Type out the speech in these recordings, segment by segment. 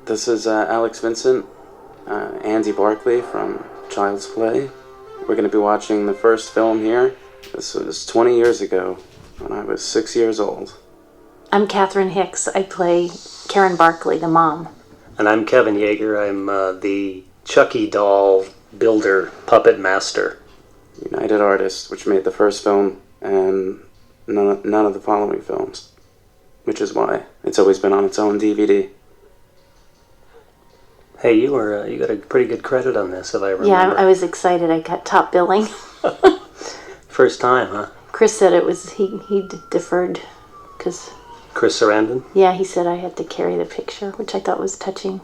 This is Alex Vincent, Andy Barclay from Child's Play. We're going to be watching the first film here. This was 20 years ago when I was 6 years old. I'm Catherine Hicks. I play Karen Barclay, the mom. And I'm K.Yagher. I'm the Chucky doll builder, puppet master. United Artists, which made the first film and none of the following films, which is why it's always been on its own DVD. Hey, you got a pretty good credit on this, if I remember. Yeah, I was excited. I got top billing. First time, huh? Chris said it was, he deferred, because... Chris Sarandon? Yeah, he said I had to carry the picture, which I thought was touching.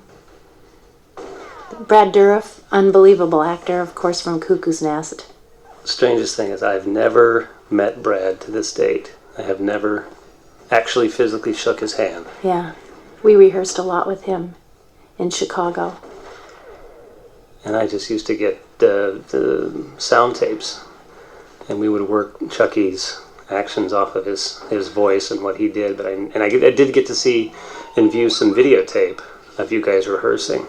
Brad Dourif, unbelievable actor, of course, from Cuckoo's Nest. Strangest thing is I've never met Brad to this date. I have never actually physically shook his hand. Yeah, we rehearsed a lot with him in Chicago. And I just used to get the sound tapes, and we would work Chucky's actions off of his voice and what he did. But I did get to see and view some videotape of you guys rehearsing.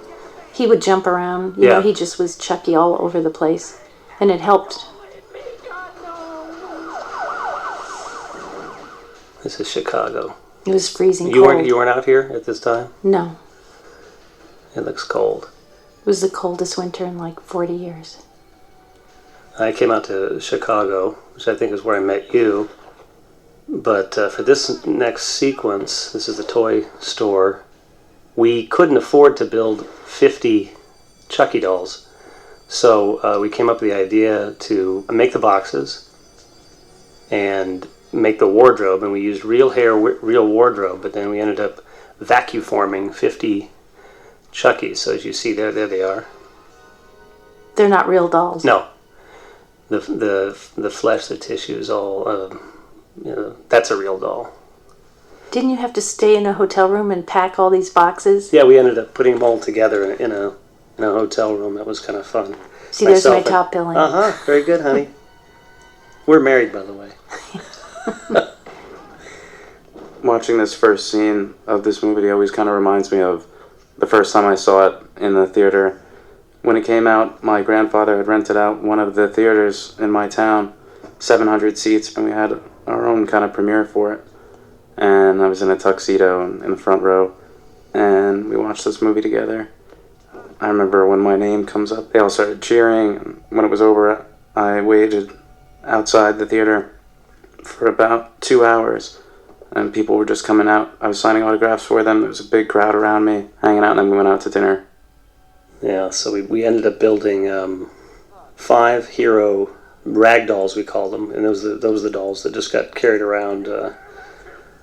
He would jump around. You know, he just was Chucky all over the place, and it helped. This is Chicago. It was freezing cold. You weren't out here at this time? No. It looks cold. It was the coldest winter in like 40 years. I came out to Chicago, which I think is where I met you. But for this next sequence, this is the toy store. We couldn't afford to build 50 Chucky dolls. So we came up with the idea to make the boxes and make the wardrobe. And we used real hair, real wardrobe. But then we ended up vacuum forming 50 Chuckies. So as you see there they are. They're not real dolls. No. The flesh, the tissue is all, that's a real doll. Didn't you have to stay in a hotel room and pack all these boxes? Yeah, we ended up putting them all together in a hotel room. That was kind of fun. See, there's my top billing. Very good, honey. We're married, by the way. Watching this first scene of this movie always kind of reminds me of the first time I saw it in the theater. When it came out, my grandfather had rented out one of the theaters in my town, 700 seats, and we had our own kind of premiere for it. And I was in a tuxedo in the front row, and we watched this movie together. I remember when my name comes up, they all started cheering, and when it was over, I waited outside the theater for about 2 hours, and people were just coming out. I was signing autographs for them. There was a big crowd around me, hanging out, and then we went out to dinner. Yeah, so we ended up building 5 hero rag dolls, we called them, and those were the dolls that just got carried around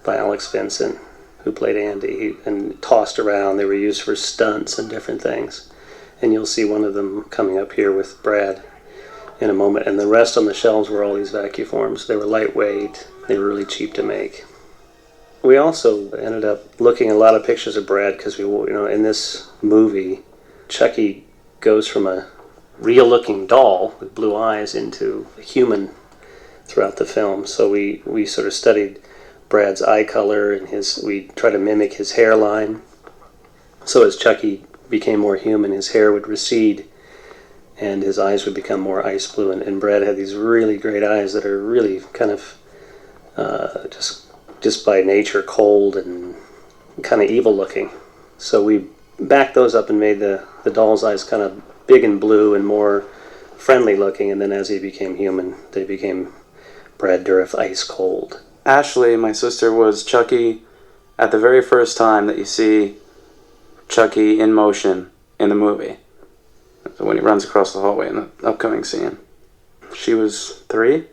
by Alex Vincent, who played Andy, and tossed around. They were used for stunts and different things. And you'll see one of them coming up here with Brad in a moment. And the rest on the shelves were all these vacuum forms. They were lightweight. They were really cheap to make. We also ended up looking at a lot of pictures of Brad because in this movie, Chucky goes from a real-looking doll with blue eyes into a human throughout the film. So we sort of studied Brad's eye color and we tried to mimic his hairline. So as Chucky became more human, his hair would recede and his eyes would become more ice blue. And Brad had these really great eyes that are really kind of just by nature cold and kind of evil looking. So we backed those up and made the doll's eyes kind of big and blue and more friendly looking, and then as he became human, they became Brad Dourif ice cold. Ashley, my sister, was Chucky at the very first time that you see Chucky in motion in the movie. So when he runs across the hallway in the upcoming scene. She was 3.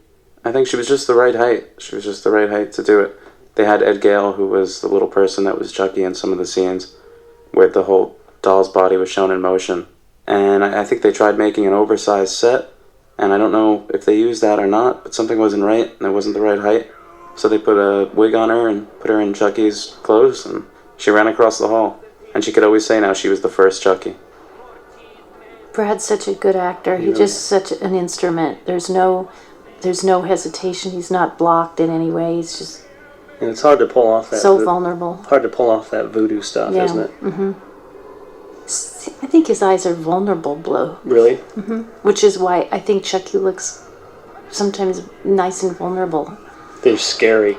I think she was just the right height. She was just the right height to do it. They had Ed Gale, who was the little person that was Chucky in some of the scenes where the whole doll's body was shown in motion. And I think they tried making an oversized set, and I don't know if they used that or not, but something wasn't right, and it wasn't the right height. So they put a wig on her and put her in Chucky's clothes, and she ran across the hall. And she could always say now she was the first Chucky. Brad's such a good actor. He's just such an instrument. There's no hesitation. He's not blocked in any way. He's just... And it's hard to pull off that... So vulnerable. Hard to pull off that voodoo stuff, isn't it? Mm-hmm. I think his eyes are vulnerable blue. Really? Which is why I think Chucky looks sometimes nice and vulnerable. They're scary.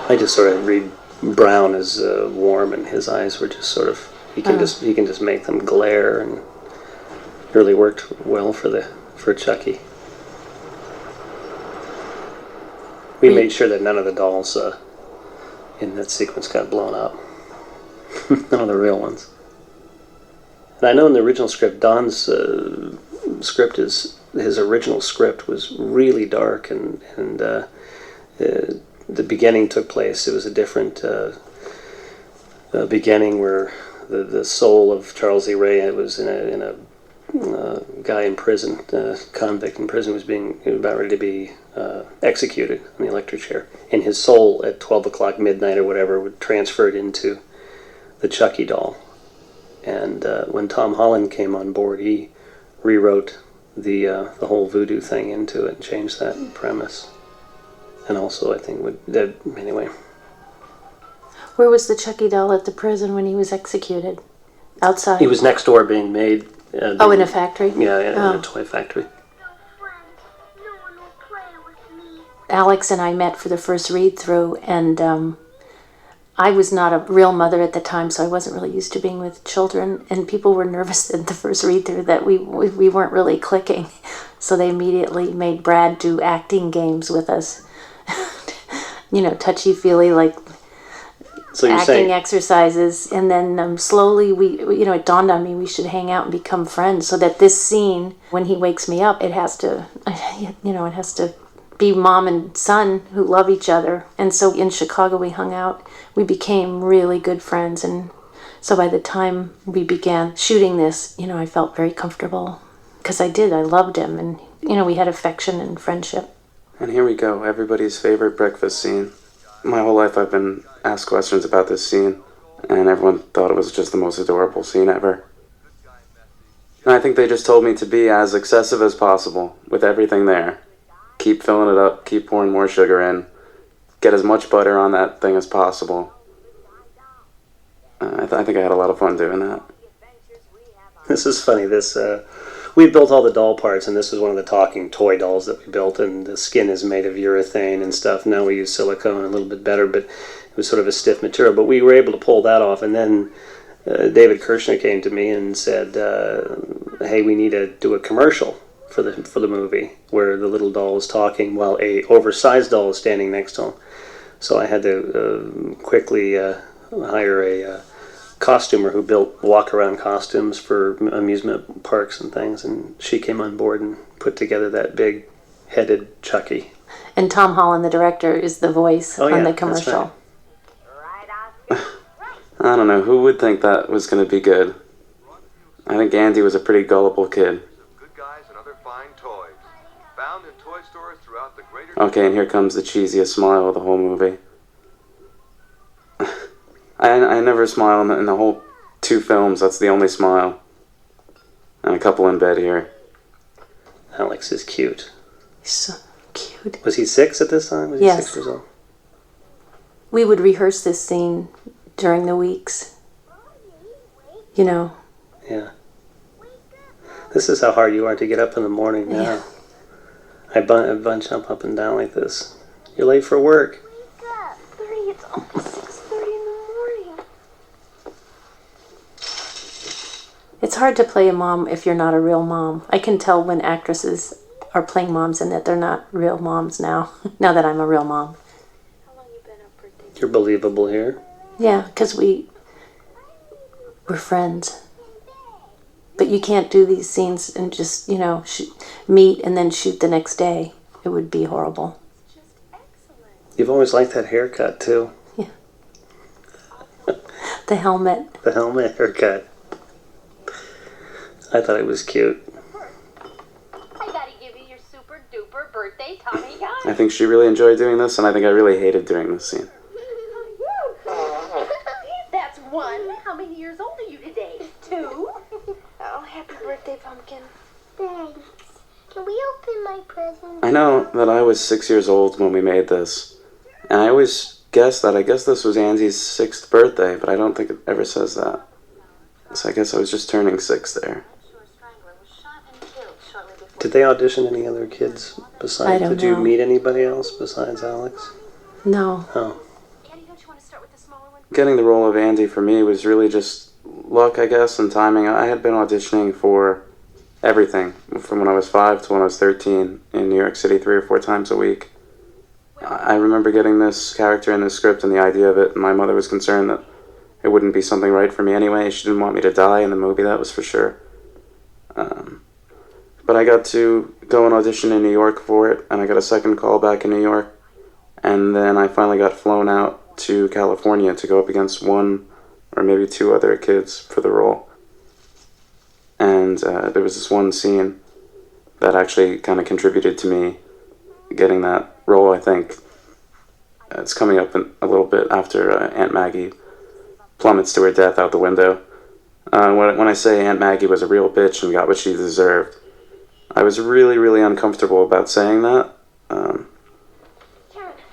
I just sort of read brown as warm, and his eyes were just sort of. He can just make them glare, and really worked well for Chucky. We made sure that none of the dolls in that sequence got blown up. None of the real ones. And I know in the original script, Don's script his original script was really dark, and the beginning took place. It was a different beginning where the soul of Charles E. Ray was in a guy in prison, convict in prison, was about ready to be executed in the electric chair, and his soul at 12 o'clock midnight or whatever would transfer it into the Chucky doll. And when Tom Holland came on board, he rewrote the whole voodoo thing into it and changed that premise. And also, I think anyway. Where was the Chucky doll at the prison when he was executed? Outside? He was next door being made. In a factory? Yeah, in a toy factory. Alex and I met for the first read-through, and I was not a real mother at the time, so I wasn't really used to being with children, and people were nervous at the first read-through that we weren't really clicking, so they immediately made Brad do acting games with us. Touchy-feely, like acting exercises, and then slowly it dawned on me we should hang out and become friends, so that this scene, when he wakes me up, it has to be mom and son who love each other. And so in Chicago we hung out, we became really good friends, and so by the time we began shooting this, I felt very comfortable, because I loved him, and we had affection and friendship. And here we go, everybody's favorite breakfast scene. My whole life I've been asked questions about this scene, and everyone thought it was just the most adorable scene ever. And I think they just told me to be as excessive as possible with everything there. Keep filling it up, keep pouring more sugar in, get as much butter on that thing as possible. I think I had a lot of fun doing that. This is funny. We built all the doll parts, and this was one of the talking toy dolls that we built, and the skin is made of urethane and stuff. Now we use silicone a little bit better, but it was sort of a stiff material. But we were able to pull that off, and then David Kirshner came to me and said, hey, we need to do a commercial for the movie where the little doll is talking while a oversized doll is standing next to him. So I had to quickly hire a costumer who built walk-around costumes for amusement parks and things, and she came on board and put together that big-headed Chucky. And Tom Holland, the director, is the voice on the commercial. Right. I don't know, who would think that was going to be good? I think Andy was a pretty gullible kid. Okay, and here comes the cheesiest smile of the whole movie. I never smile in the whole 2 films. That's the only smile. And a couple in bed here. Alex is cute. He's so cute. Was he 6 at this time? Was he 6 years old? We would rehearse this scene during the weeks. Yeah. This is how hard you are to get up in the morning now. Yeah. I bunch up and down like this. You're late for work. Wake up! It's almost 6:30 in the morning. It's hard to play a mom if you're not a real mom. I can tell when actresses are playing moms and that they're not real moms now. Now that I'm a real mom. How long you been up for dinner? You're believable here. Yeah, because we're friends. But you can't do these scenes and just, meet and then shoot the next day. It would be horrible. Just excellent. You've always liked that haircut, too. Yeah. The helmet. The helmet haircut. I thought it was cute. I gotta give you your super duper birthday Tommy gun. I think she really enjoyed doing this, and I think I really hated doing this scene. That's 1. How many years old are you today? 2. Oh, happy birthday, Pumpkin. Thanks. Can we open my present? I know that I was 6 years old when we made this, and I always guess that. I guess this was Andy's 6th birthday, but I don't think it ever says that. So I guess I was just turning 6 there. Did they audition any other kids besides? I don't Did you know. meet anybody else besides Alex? No. Oh. Getting the role of Andy for me was really just luck, I guess, and timing. I had been auditioning for everything from when I was 5 to when I was 13 in New York City 3 or 4 times a week. I remember getting this character in the script and the idea of it, and my mother was concerned that it wouldn't be something right for me anyway. She didn't want me to die in the movie, that was for sure. But I got to go and audition in New York for it, and I got a second call back in New York, and then I finally got flown out to California to go up against 1 or maybe 2 other kids for the role. And there was this one scene that actually kind of contributed to me getting that role, I think. It's coming up in a little bit after Aunt Maggie plummets to her death out the window. When I say Aunt Maggie was a real bitch and got what she deserved, I was really, really uncomfortable about saying that.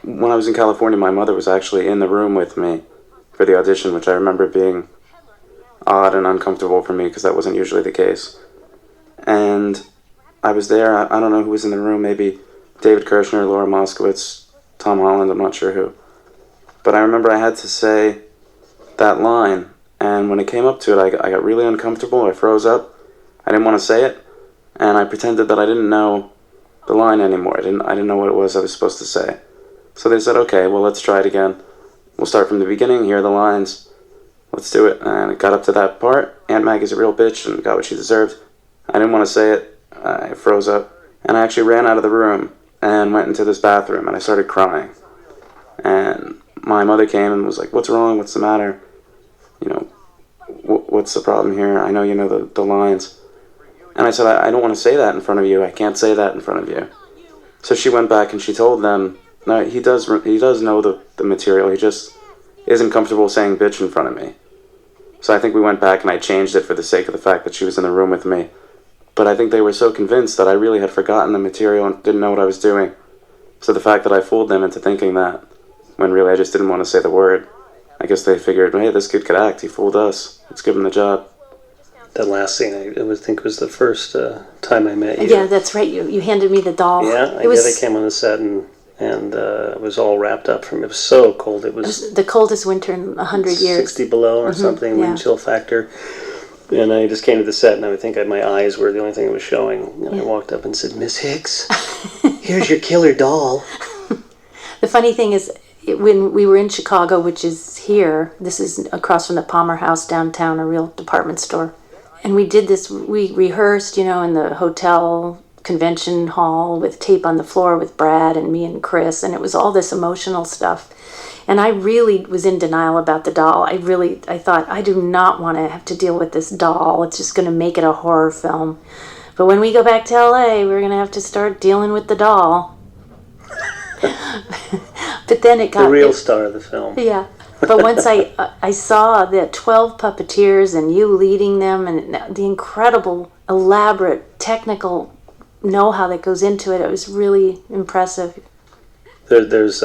When I was in California, my mother was actually in the room with me for the audition, which I remember being odd and uncomfortable for me because that wasn't usually the case. And I was there, I don't know who was in the room, maybe David Kirshner, Laura Moskowitz, Tom Holland, I'm not sure who. But I remember I had to say that line, and when it came up to it, I got really uncomfortable, I froze up, I didn't want to say it, and I pretended that I didn't know the line anymore. I didn't know what it was I was supposed to say. So they said, okay, well, let's try it again. We'll start from the beginning, here are the lines, let's do it. And it got up to that part, Aunt Maggie's a real bitch and got what she deserved. I didn't want to say it, I froze up, and I actually ran out of the room and went into this bathroom, and I started crying. And my mother came and was like, what's wrong, what's the matter? You know, what's the problem here? I know you know the lines. And I said, I don't want to say that in front of you, I can't say that in front of you. So she went back and she told them, no, he does know the material, he just isn't comfortable saying bitch in front of me. So I think we went back and I changed it for the sake of the fact that she was in the room with me. But I think they were so convinced that I really had forgotten the material and didn't know what I was doing. So the fact that I fooled them into thinking that, when really I just didn't want to say the word, I guess they figured, hey, this kid could act, he fooled us, let's give him the job. That last scene, I would think, was the first time I met you. Yeah, that's right. You handed me the doll. Yeah, I came on the set and it was all wrapped up from. It was so cold. It was the coldest winter in 100 years. 60 below or something, wind chill factor. And I just came to the set, and I would think my eyes were the only thing that was showing. And I walked up and said, Miss Hicks, here's your killer doll. The funny thing is, when we were in Chicago, which is here, this is across from the Palmer House downtown, a real department store. And we did this, we rehearsed, in the hotel convention hall with tape on the floor with Brad and me and Chris, and it was all this emotional stuff. And I really was in denial about the doll. I thought, I do not want to have to deal with this doll. It's just going to make it a horror film. But when we go back to LA, we're going to have to start dealing with the doll. But then it got... The real star of the film. Yeah. But once I saw the 12 puppeteers and you leading them and the incredible, elaborate, technical know-how that goes into it, it was really impressive. There's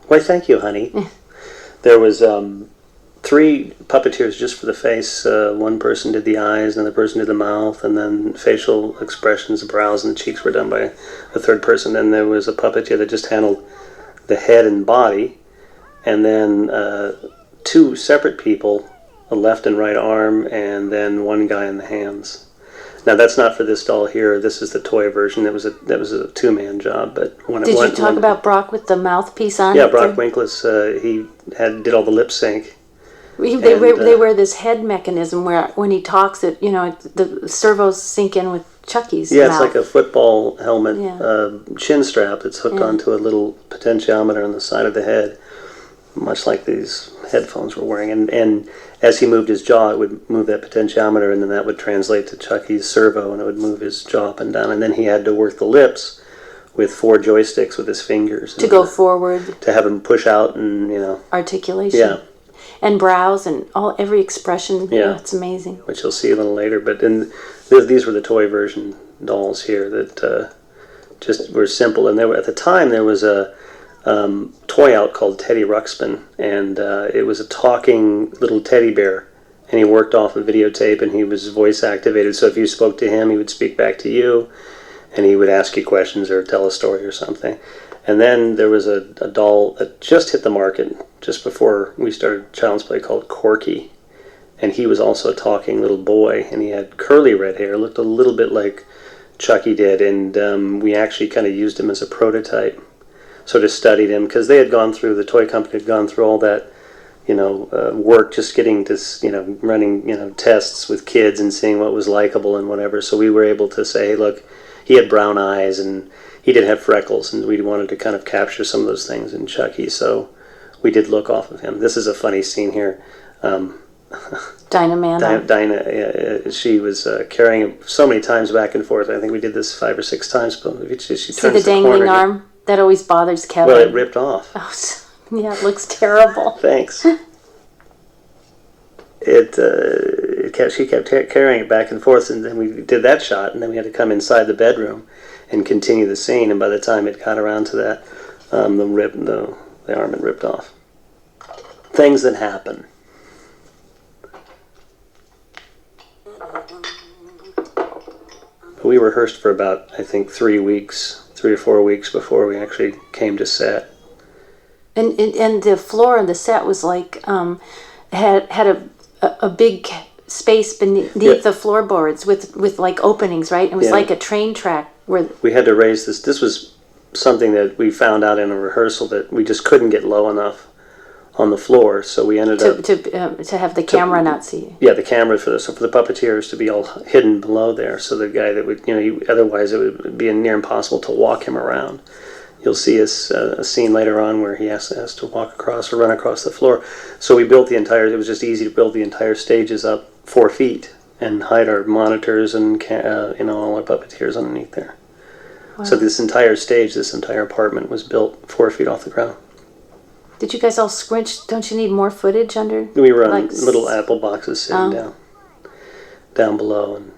why, thank you, honey. There was 3 puppeteers just for the face. One person did the eyes, another person did the mouth, and then facial expressions, the brows and the cheeks were done by a third person. Then there was a puppeteer that just handled the head and body, and then 2 separate people, a left and right arm, and then 1 guy in the hands. Now that's not for this doll here. This is the toy version. That was a 2-man job. But did you talk about Brock with the mouthpiece on? Yeah, Brock Winkless. He did all the lip sync. They wear this head mechanism where when he talks, the servos sink in with Chucky's mouth. It's like a football helmet chin strap that's hooked onto a little potentiometer on the side of the head, much like these headphones we're wearing. And as he moved his jaw, it would move that potentiometer, and then that would translate to Chucky's servo, and it would move his jaw up and down. And then he had to work the lips with 4 joysticks with his fingers. To go forward. To have him push out and, Articulation. Yeah. And brows and every expression. Yeah. It's amazing. Which you'll see a little later. But these were the toy version dolls here that just were simple. And at the time there was a toy out called Teddy Ruxpin, and it was a talking little teddy bear, and he worked off a videotape, and he was voice activated, so if you spoke to him, he would speak back to you, and he would ask you questions or tell a story or something. And then there was a doll that just hit the market just before we started Child's Play called Corky, and he was also a talking little boy, and he had curly red hair, looked a little bit like Chucky did, and we actually kind of used him as a prototype. Sort of studied him because they had gone through, the toy company had gone through all that, work, just getting to, running, tests with kids and seeing what was likable and whatever. So we were able to say, hey, look, he had brown eyes and he did have freckles, and we wanted to kind of capture some of those things in Chucky. So we did look off of him. This is a funny scene here. Dinah, she was carrying him so many times back and forth. I think we did this 5 or 6 times. But she turns see the dangling arm? That always bothers Kevin. Well, it ripped off. Oh, yeah, it looks terrible. Thanks. She kept carrying it back and forth, and then we did that shot, and then we had to come inside the bedroom and continue the scene. And by the time it got around to that, the arm had ripped off. Things that happen. We rehearsed for about, I think, 3 or 4 weeks before we actually came to set. And the floor on the set was like had a big space beneath the floorboards with like openings, right? It was like a train track where we had to raise this. This was something that we found out in a rehearsal that we just couldn't get low enough on the floor, so we ended up to have the camera not see. Yeah, the camera for the puppeteers to be all hidden below there, so the guy that would otherwise it would be near impossible to walk him around. You'll see a scene later on where he has to walk across or run across the floor. So we built the entire. It was just easy to build the entire stages up 4 feet and hide our monitors and all our puppeteers underneath there. Wow. So this entire stage, this entire apartment was built 4 feet off the ground. Did you guys all squinch? Don't you need more footage under? We were on little apple boxes sitting down below, and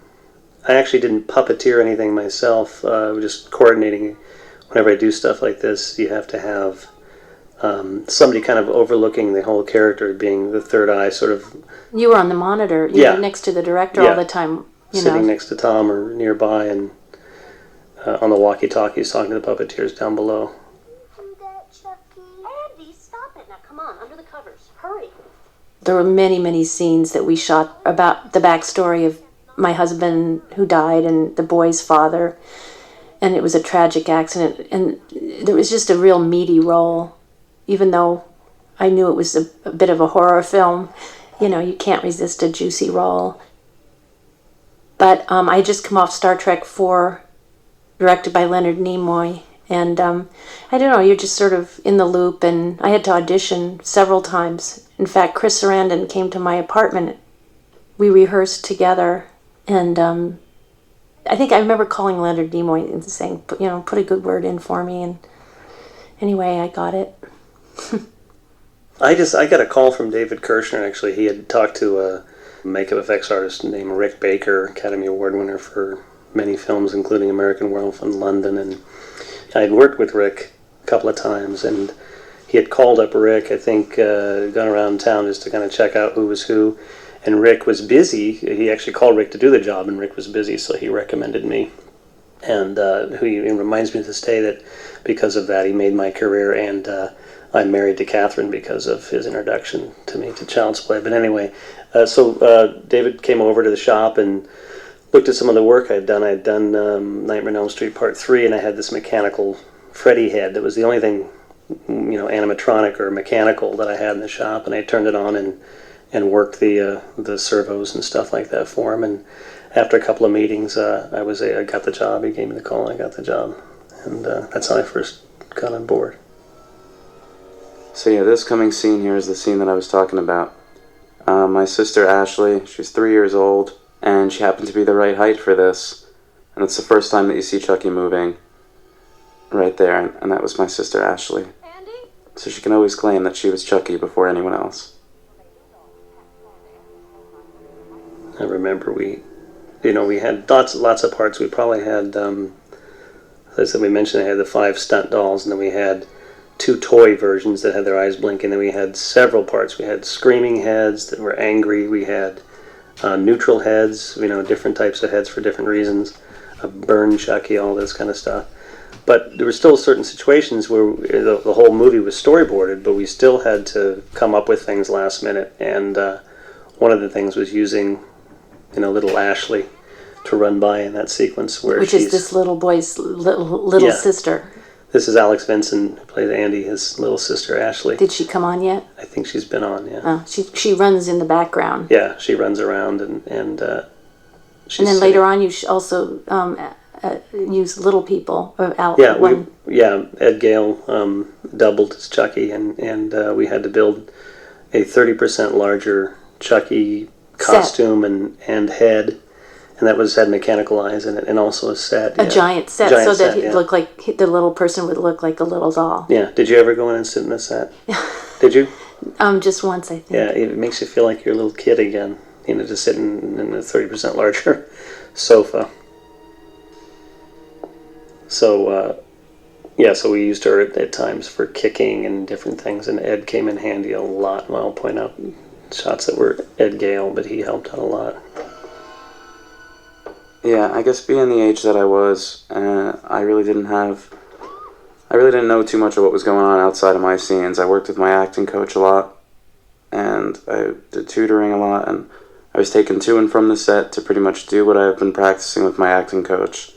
I actually didn't puppeteer anything myself. Just coordinating. Whenever I do stuff like this, you have to have somebody kind of overlooking the whole character, being the third eye, sort of. You were on the monitor. You were next to the director all the time. Sitting next to Tom or nearby, and on the walkie-talkies talking to the puppeteers down below. Come on, under the covers. Hurry. There were many, many scenes that we shot about the backstory of my husband who died and the boy's father. And it was a tragic accident. And there was just a real meaty role. Even though I knew it was a bit of a horror film, you can't resist a juicy role. But I had just come off Star Trek IV, directed by Leonard Nimoy. And I don't know, you're just sort of in the loop, and I had to audition several times. In fact, Chris Sarandon came to my apartment. We rehearsed together, and I think I remember calling Leonard Nimoy and saying, put a good word in for me, and anyway, I got it. I got a call from David Kirshner, actually. He had talked to a makeup effects artist named Rick Baker, Academy Award winner for many films, including American Werewolf in London, and I had worked with Rick a couple of times, and he had called up Rick, I think, gone around town just to kind of check out who was who, and Rick was busy. He actually called Rick to do the job, and Rick was busy, so he recommended me. And he reminds me to this day that because of that, he made my career, and I'm married to Catherine because of his introduction to me to Child's Play. But anyway, so David came over to the shop and looked at some of the work I'd done. I'd done Nightmare on Elm Street Part 3, and I had this mechanical Freddy head. That was the only thing, animatronic or mechanical that I had in the shop, and I turned it on and worked the servos and stuff like that for him. And after a couple of meetings, I got the job. He gave me the call, and I got the job. And that's how I first got on board. So yeah, this coming scene here is the scene that I was talking about. My sister Ashley, she's 3 years old, and she happened to be the right height for this. And it's the first time that you see Chucky moving right there, and that was my sister Ashley. Andy? So she can always claim that she was Chucky before anyone else. I remember we had lots of parts. We probably had, as I said, we mentioned I had the 5 stunt dolls, and then we had two toy versions that had their eyes blinking. Then we had several parts. We had screaming heads that were angry. We had neutral heads, different types of heads for different reasons. A burn Chucky, all this kind of stuff. But there were still certain situations where the whole movie was storyboarded, but we still had to come up with things last minute. And one of the things was using, little Ashley to run by in that sequence where which is this little boy's little sister. This is Alex Vincent, who played Andy, his little sister Ashley. Did she come on yet? I think she's been on, yeah. Oh, she runs in the background. Yeah, she runs around and she's and then later on, you also use little people. Ed Gale doubled as Chucky, and we had to build a 30% larger Chucky costume and head. And that had mechanical eyes in it, and also a set. A giant set, so that he'd look like the little person would look like a little doll. Yeah. Did you ever go in and sit in the set? Did you? Just once, I think. Yeah, it makes you feel like you're a little kid again. To sit in a 30% larger sofa. So, so we used her at times for kicking and different things, and Ed came in handy a lot. Well, I'll point out shots that were Ed Gale, but he helped out a lot. Yeah, I guess being the age that I was, I really didn't know too much of what was going on outside of my scenes. I worked with my acting coach a lot, and I did tutoring a lot, and I was taken to and from the set to pretty much do what I've been practicing with my acting coach.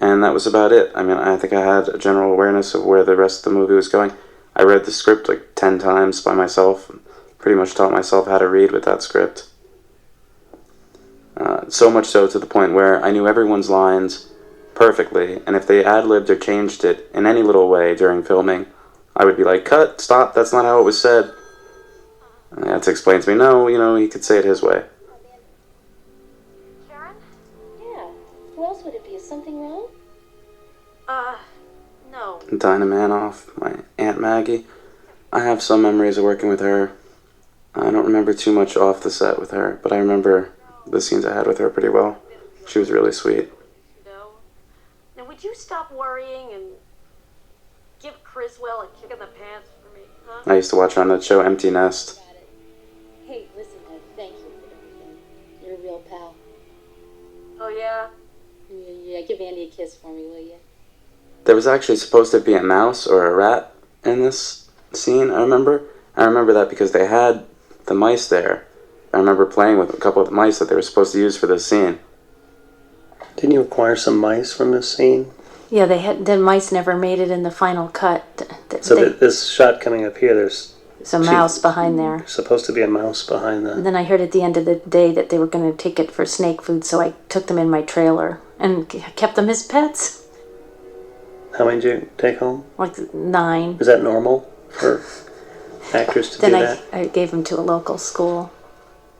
And that was about it. I mean, I think I had a general awareness of where the rest of the movie was going. I read the script like 10 times by myself, and pretty much taught myself how to read with that script. So much so to the point where I knew everyone's lines perfectly, and if they ad-libbed or changed it in any little way during filming, I would be like, cut, stop, that's not how it was said. And they had to explain to me, no, he could say it his way. Karen? Yeah. Who else would it be? Is something wrong? No. Dinah Manoff, my Aunt Maggie. I have some memories of working with her. I don't remember too much off the set with her, but I remember the scenes I had with her pretty well. She was really sweet. Now, would you stop worrying and give Criswell a kick in the pants for me, huh? I used to watch her on that show, Empty Nest. Hey, listen, thank you for everything. You're a real pal. Oh, yeah? Yeah, give Andy a kiss for me, will you? There was actually supposed to be a mouse or a rat in this scene, I remember. I remember that because they had the mice there. I remember playing with a couple of the mice that they were supposed to use for this scene. Didn't you acquire some mice from this scene? Yeah, the mice never made it in the final cut. This shot coming up here, there's a mouse behind there. There's supposed to be a mouse behind that. And then I heard at the end of the day that they were going to take it for snake food, so I took them in my trailer and kept them as pets. How many did you take home? Like 9. Is that normal for actors to do that? Then I gave them to a local school.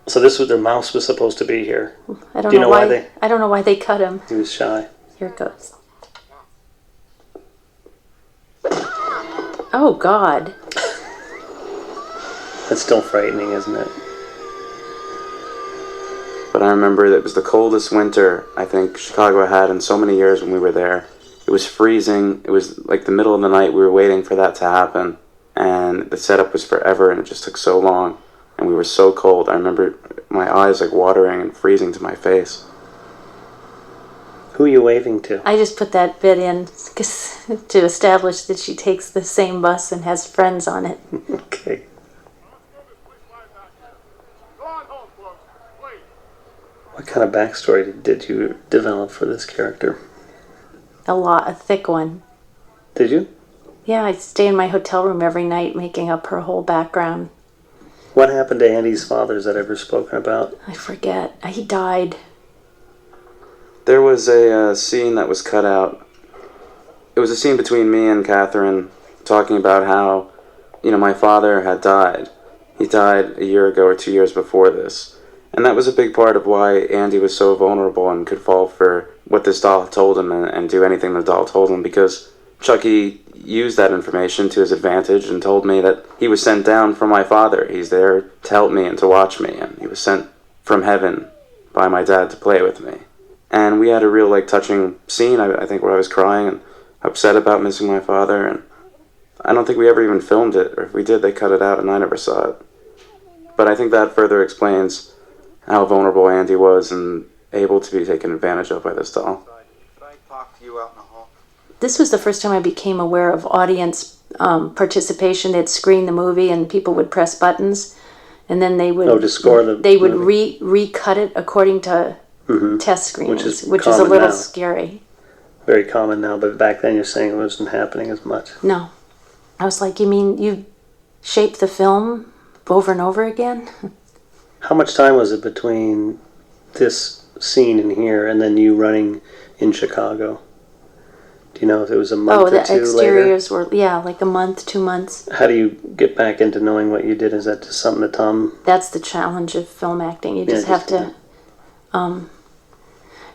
So the mouse was supposed to be here. I don't know why. I don't know why they cut him. He was shy. Here it goes. Oh God. That's still frightening, isn't it? But I remember that it was the coldest winter I think Chicago had in so many years when we were there. It was freezing. It was like the middle of the night. We were waiting for that to happen. And the setup was forever, and it just took so long. And we were so cold. I remember my eyes like watering and freezing to my face. Who are you waving to? I just put that bit in to establish that she takes the same bus and has friends on it. Okay. What kind of backstory did you develop for this character? A thick one. Did you? Yeah, I'd stay in my hotel room every night making up her whole background. What happened to Andy's father? Is that ever spoken about? I forget. He died. There was a scene that was cut out. It was a scene between me and Catherine talking about how, my father had died. He died a year ago or 2 years before this. And that was a big part of why Andy was so vulnerable and could fall for what this doll told him and do anything the doll told him, because Chucky used that information to his advantage and told me that he was sent down from my father. He's there to help me and to watch me, and he was sent from heaven by my dad to play with me. And we had a real touching scene, I think, where I was crying and upset about missing my father, and I don't think we ever even filmed it, or if we did, they cut it out and I never saw it. But I think that further explains how vulnerable Andy was and able to be taken advantage of by this doll. Could I talk to you out in the hall? This was the first time I became aware of audience participation. They'd screen the movie and people would press buttons, and then they would to score the they would movie. recut it according to test screenings, which is a common little now. scary. Very common now, but back then you're saying it wasn't happening as much. No. I was like, you mean you shape the film over and over again? How much time was it between this scene in here and then you running in Chicago? Do you know if it was a month the or two exteriors were, like a month, 2 months. later? How do you get back into knowing what you did? Is that just something that Tom... That's the challenge of film acting. You just Yeah, have to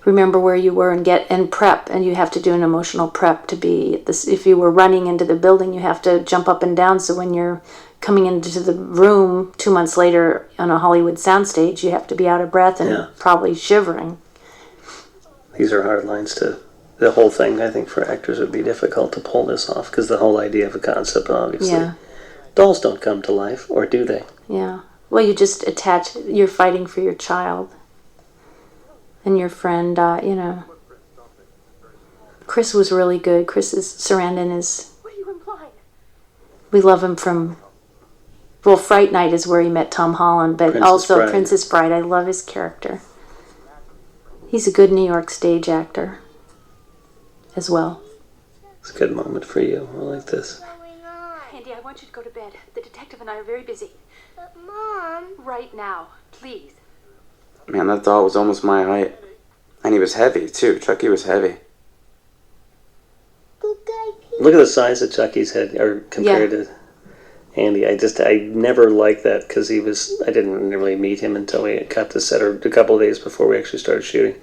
remember where you were and prep, and you have to do an emotional prep to be this. If you were running into the building, you have to jump up and down, so when you're coming into the room 2 months later on a Hollywood soundstage, you have to be out of breath and probably shivering. These are hard lines to... The whole thing, I think, for actors would be difficult to pull this off, because the whole idea of a concept, obviously. Yeah. Dolls don't come to life, or do they? Yeah. Well, you just attach, you're fighting for your child and your friend, Chris was really good. Sarandon is... What are you implying? We love him from... Well, Fright Night is where he met Tom Holland, but Princess also Bride. Princess Bride. I love his character. He's a good New York stage actor as well. It's a good moment for you. I like this. Going on? Andy, I want you to go to bed. The detective and I are very busy. But Mom, Right now, please. Man, that doll was almost my height. And he was heavy, too. Chucky was heavy. good guy Pete. Look at the size of Chucky's head, or compared to Andy. I never liked that, because I didn't really meet him until we cut the set, or a couple of days before we actually started shooting.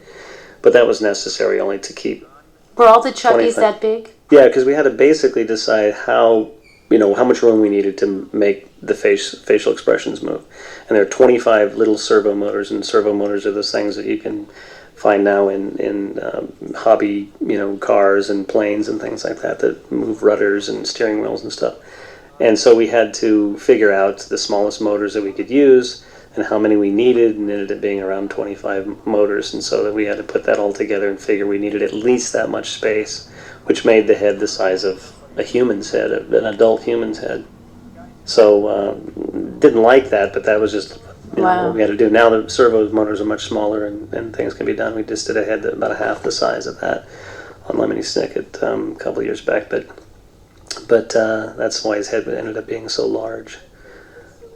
But that was necessary only to keep... Were all the Chuckies 25. that big? Yeah, because we had to basically decide how much room we needed to make the facial expressions move. And there are 25 little servo motors, and servo motors are those things that you can find now in hobby, cars and planes and things like that move rudders and steering wheels and stuff. And so we had to figure out the smallest motors that we could use and how many we needed, and it ended up being around 25 motors. And so that we had to put that all together and figure we needed at least that much space, which made the head the size of a human's head, an adult human's head. So didn't like that, but that was just what we had to do. Now the servo motors are much smaller and things can be done. We just did a head about half the size of that on Lemony Snicket a couple of years back, but that's why his head ended up being so large.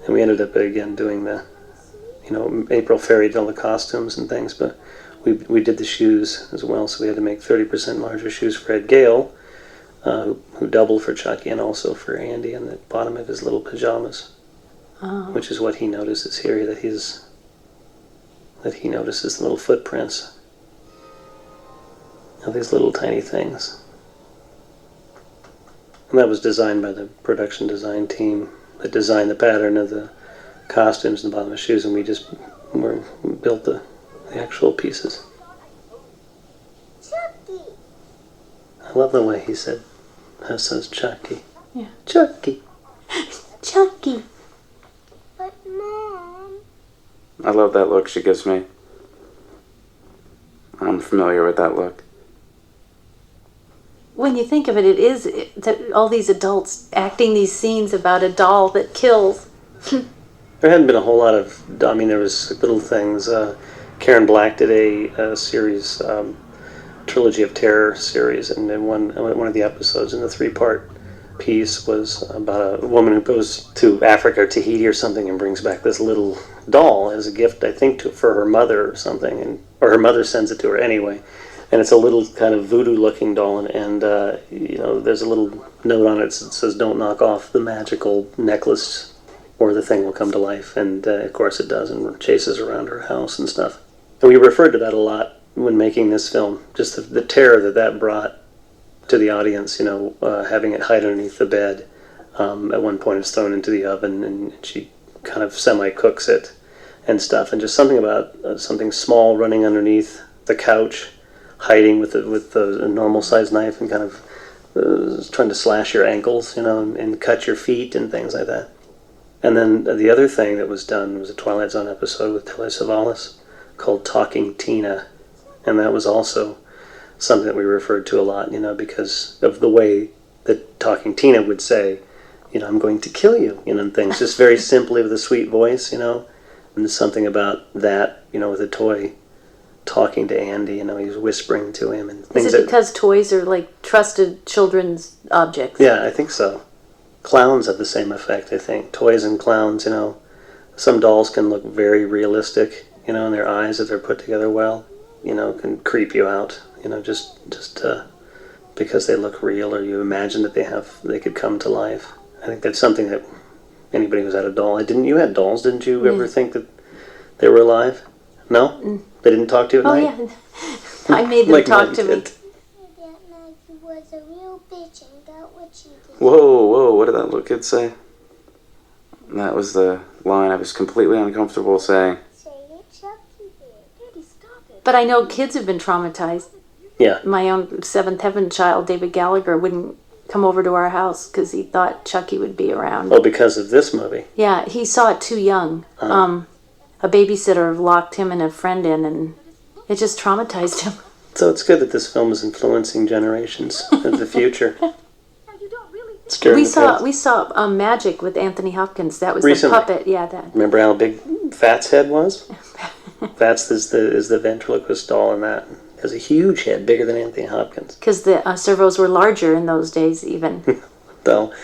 And we ended up again doing the April Ferry did all the costumes and things, but we did the shoes as well, so we had to make 30% larger shoes for Ed Gale, who doubled for Chucky and also for Andy on the bottom of his little pajamas, which is what he notices here, that he notices the little footprints of these little tiny things. And that was designed by the production design team that designed the pattern of the costumes and the bottom of the shoes, and we just built the actual pieces. Chucky. I love the way he says Chucky. Yeah. Chucky. Chucky. But Mom. I love that look she gives me. I'm familiar with that look. When you think of it, that all these adults acting these scenes about a doll that kills. There hadn't been a whole lot of... there was little things. Karen Black did a series, Trilogy of Terror series, and then one of the episodes in the 3-part piece was about a woman who goes to Africa or Tahiti or something and brings back this little doll as a gift, I think, for her mother or something, or her mother sends it to her anyway. And it's a little kind of voodoo-looking doll, and there's a little note on it that says, "Don't knock off the magical necklace, or the thing will come to life." And of course it does, and chases around her house and stuff. And we referred to that a lot when making this film, just the terror that brought to the audience. Having it hide underneath the bed. At one point, it's thrown into the oven, and she kind of semi-cooks it and stuff. And just something about something small running underneath the couch, hiding with a normal sized knife and kind of trying to slash your ankles, and cut your feet and things like that. And then the other thing that was done was a Twilight Zone episode with Telly Savalas called Talking Tina. And that was also something that we referred to a lot, because of the way that Talking Tina would say, I'm going to kill you, and things. Just very simply with a sweet voice, And there's something about that, with a toy talking to Andy, he's whispering to him. And things. Is it because toys are like trusted children's objects? Yeah, I think so. Clowns have the same effect, I think. Toys and clowns, some dolls can look very realistic, and their eyes, if they're put together well, can creep you out, just because they look real, or you imagine that they could come to life. I think that's something that anybody who's had a doll, you had dolls, didn't you ever think that they were alive? No? They didn't talk to you at night? Oh, yeah. I made them talk to me. That Maggie was a real bitch and got what she did. Whoa, what did that little kid say? That was the line I was completely uncomfortable saying. Say it, Chucky did. Andy, stop it. But I know kids have been traumatized. Yeah. My own Seventh Heaven child, David K.Yagher, wouldn't come over to our house because he thought Chucky would be around. Oh, because of this movie? Yeah, he saw it too young. A babysitter locked him and a friend in, and it just traumatized him. So it's good that this film is influencing generations of the future. We saw Magic with Anthony Hopkins. That was Recently. the puppet. Yeah, that. Remember how big Fat's head was? Fats is the ventriloquist doll in that. It has a huge head, bigger than Anthony Hopkins. Because the servos were larger in those days, even. Though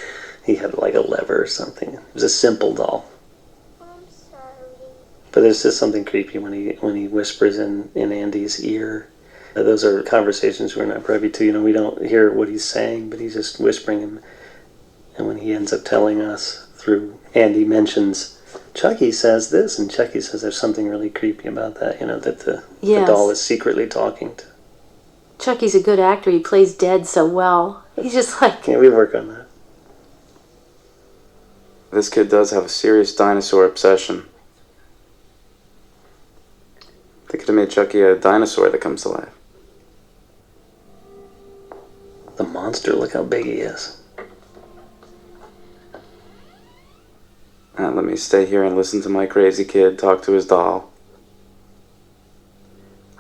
he had like a lever or something. It was a simple doll. I'm sorry. But there's just something creepy when he whispers in Andy's ear. Those are conversations we're not privy to. We don't hear what he's saying, but he's just whispering him. And when he ends up telling us through Andy mentions, Chucky says this, and Chucky says there's something really creepy about that, that the doll is secretly talking to. Chucky's a good actor. He plays dead so well. He's just like... Yeah, we work on that. This kid does have a serious dinosaur obsession. They could have made Chucky a dinosaur that comes to life. The monster, look how big he is. Let me stay here and listen to my crazy kid talk to his doll.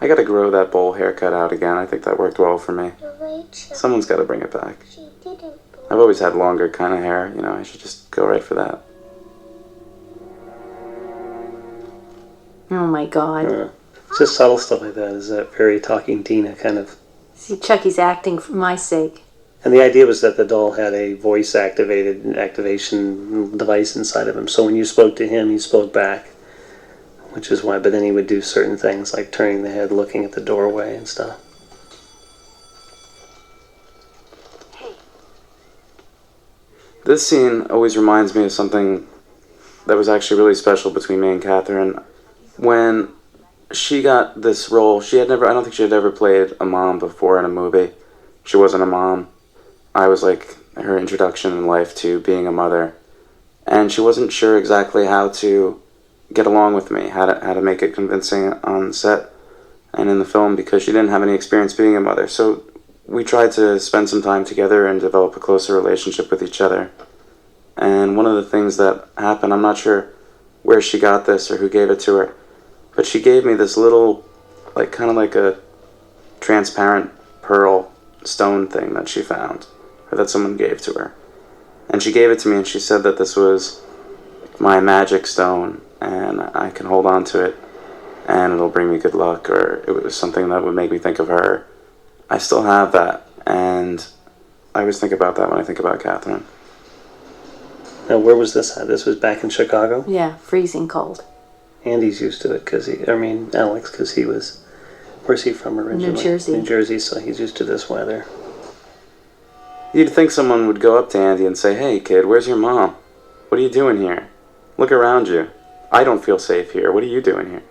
I gotta grow that bowl haircut out again. I think that worked well for me. Someone's gotta bring it back. She didn't. I've always had longer kind of hair. I should just go right for that. Oh my God. Just subtle stuff like that. Is that very Talking Tina kind of... See, Chucky's acting for my sake. And the idea was that the doll had a activation device inside of him. So when you spoke to him, he spoke back. Which is why, but then he would do certain things like turning the head, looking at the doorway and stuff. This scene always reminds me of something that was actually really special between me and Catherine. When she got this role, I don't think she had ever played a mom before in a movie. She wasn't a mom. I was like her introduction in life to being a mother. And she wasn't sure exactly how to get along with me, how to make it convincing on set and in the film, because she didn't have any experience being a mother. So we tried to spend some time together and develop a closer relationship with each other. And one of the things that happened, I'm not sure where she got this or who gave it to her, but she gave me this little, kind of like a transparent pearl stone thing that she found, or that someone gave to her. And she gave it to me, and she said that this was my magic stone, and I can hold on to it, and it'll bring me good luck, or it was something that would make me think of her. I still have that, and I always think about that when I think about Catherine. Now, where was this at? This was back in Chicago? Yeah, freezing cold. Andy's used to it, Alex, because he was... Where's he from originally? New Jersey. New Jersey, so he's used to this weather. You'd think someone would go up to Andy and say, "Hey, kid, where's your mom? What are you doing here? Look around you. I don't feel safe here. What are you doing here?"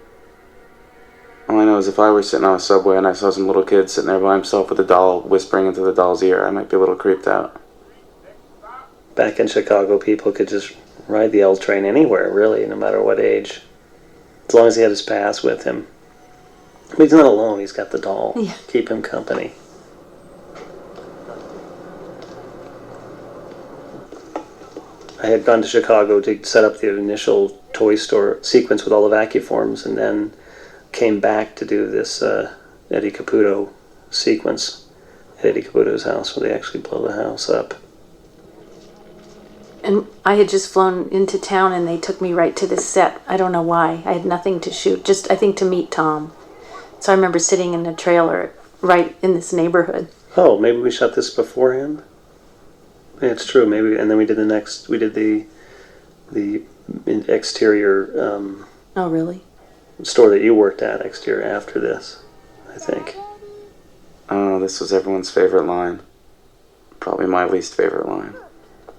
All I know is if I were sitting on a subway and I saw some little kid sitting there by himself with a doll whispering into the doll's ear, I might be a little creeped out. Back in Chicago, people could just ride the L train anywhere, really, no matter what age. As long as he had his pass with him. But he's not alone. He's got the doll. Yeah. Keep him company. I had gone to Chicago to set up the initial toy store sequence with all the vacuforms, and then came back to do this Eddie Caputo sequence at Eddie Caputo's house, where they actually blow the house up. And I had just flown into town, and they took me right to this set. I don't know why. I had nothing to shoot, just, I think, to meet Tom. So I remember sitting in a trailer right in this neighborhood. Oh, maybe we shot this beforehand? Yeah, it's true. Maybe, and then we did the exterior Oh, really? store that you worked at, exterior, after this, I think. Oh, this was everyone's favorite line. Probably my least favorite line.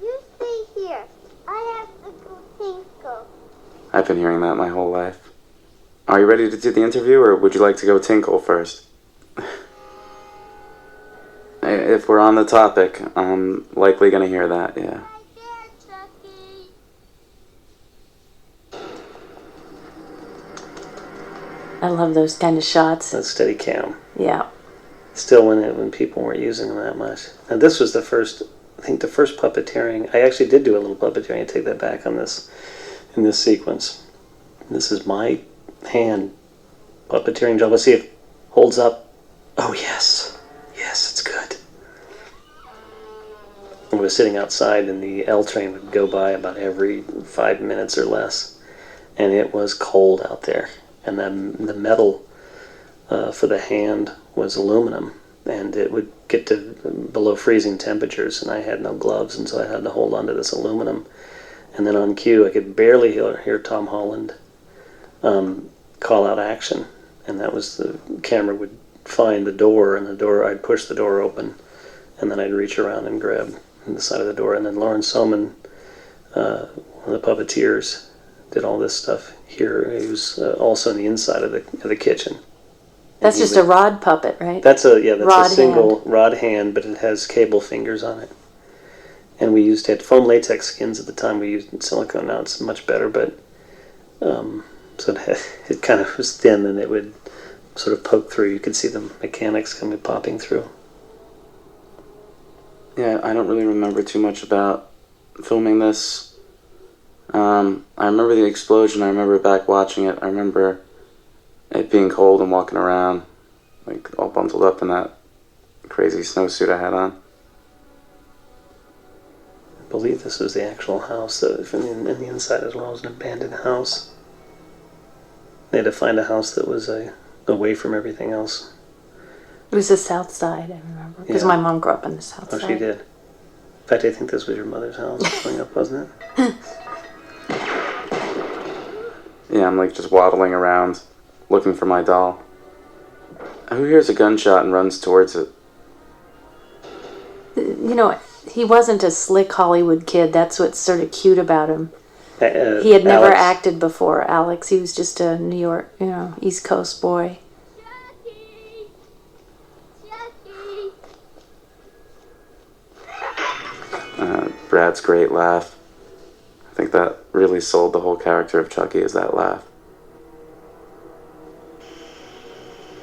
You stay here. I have to go tinkle. I've been hearing that my whole life. Are you ready to do the interview, or would you like to go tinkle first? If we're on the topic, I'm likely going to hear that, yeah. Right there, Chucky. I love those kind of shots. That's steady cam. Yeah. Still, when people weren't using them that much. And this was the first puppeteering. I actually did do a little puppeteering. I take that back on this, in this sequence. This is my hand puppeteering job. Let's see if it holds up. Oh, yes. Yes, it's good. I was sitting outside, and the L train would go by about every 5 minutes or less. And it was cold out there. And then the metal for the hand was aluminum, and it would get to below freezing temperatures, and I had no gloves, and so I had to hold on to this aluminum. And then on cue, I could barely hear Tom Holland call out action, and that was the camera would find the door, and I'd push the door open, and then I'd reach around and grab the side of the door, and then Lawrence Soman, one of the puppeteers, did all this stuff here. He was also on the inside of the kitchen. That's just a rod puppet, right? That's a Rod single hand. rod hand, but it has cable fingers on it. And we had foam latex skins at the time. We used silicone. Now it's much better, but so it kind of was thin, and it would sort of poke through. You could see the mechanics popping through. Yeah, I don't really remember too much about filming this. I remember the explosion. I remember back watching it. I remember it being cold and walking around, like all bundled up in that crazy snowsuit I had on. I believe this was the actual house, in the inside as well. It was an abandoned house. They had to find a house that was away from everything else. It was the South Side, I remember, because my mom grew up in the South Side. Oh, she did. In fact, I think this was your mother's house growing up, wasn't it? Yeah, I'm just waddling around, looking for my doll. Who hears a gunshot and runs towards it? You know, he wasn't a slick Hollywood kid. That's what's sort of cute about him. He had never acted before, Alex. He was just a New York, East Coast boy. Chucky. Chucky. Brad's great laugh. I think that really sold the whole character of Chucky, is that laugh.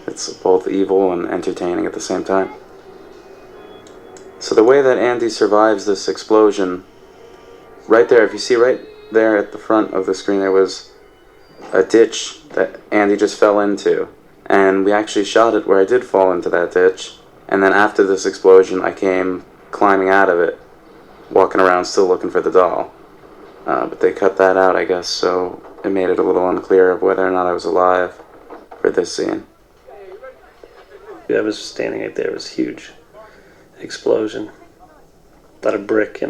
It's both evil and entertaining at the same time. So the way that Andy survives this explosion, right there, if you see right there at the front of the screen, there was a ditch that Andy just fell into. And we actually shot it where I did fall into that ditch. And then after this explosion, I came climbing out of it, walking around still looking for the doll. But they cut that out, I guess, so it made it a little unclear of whether or not I was alive for this scene. I was standing right there. It was a huge explosion. About a brick, It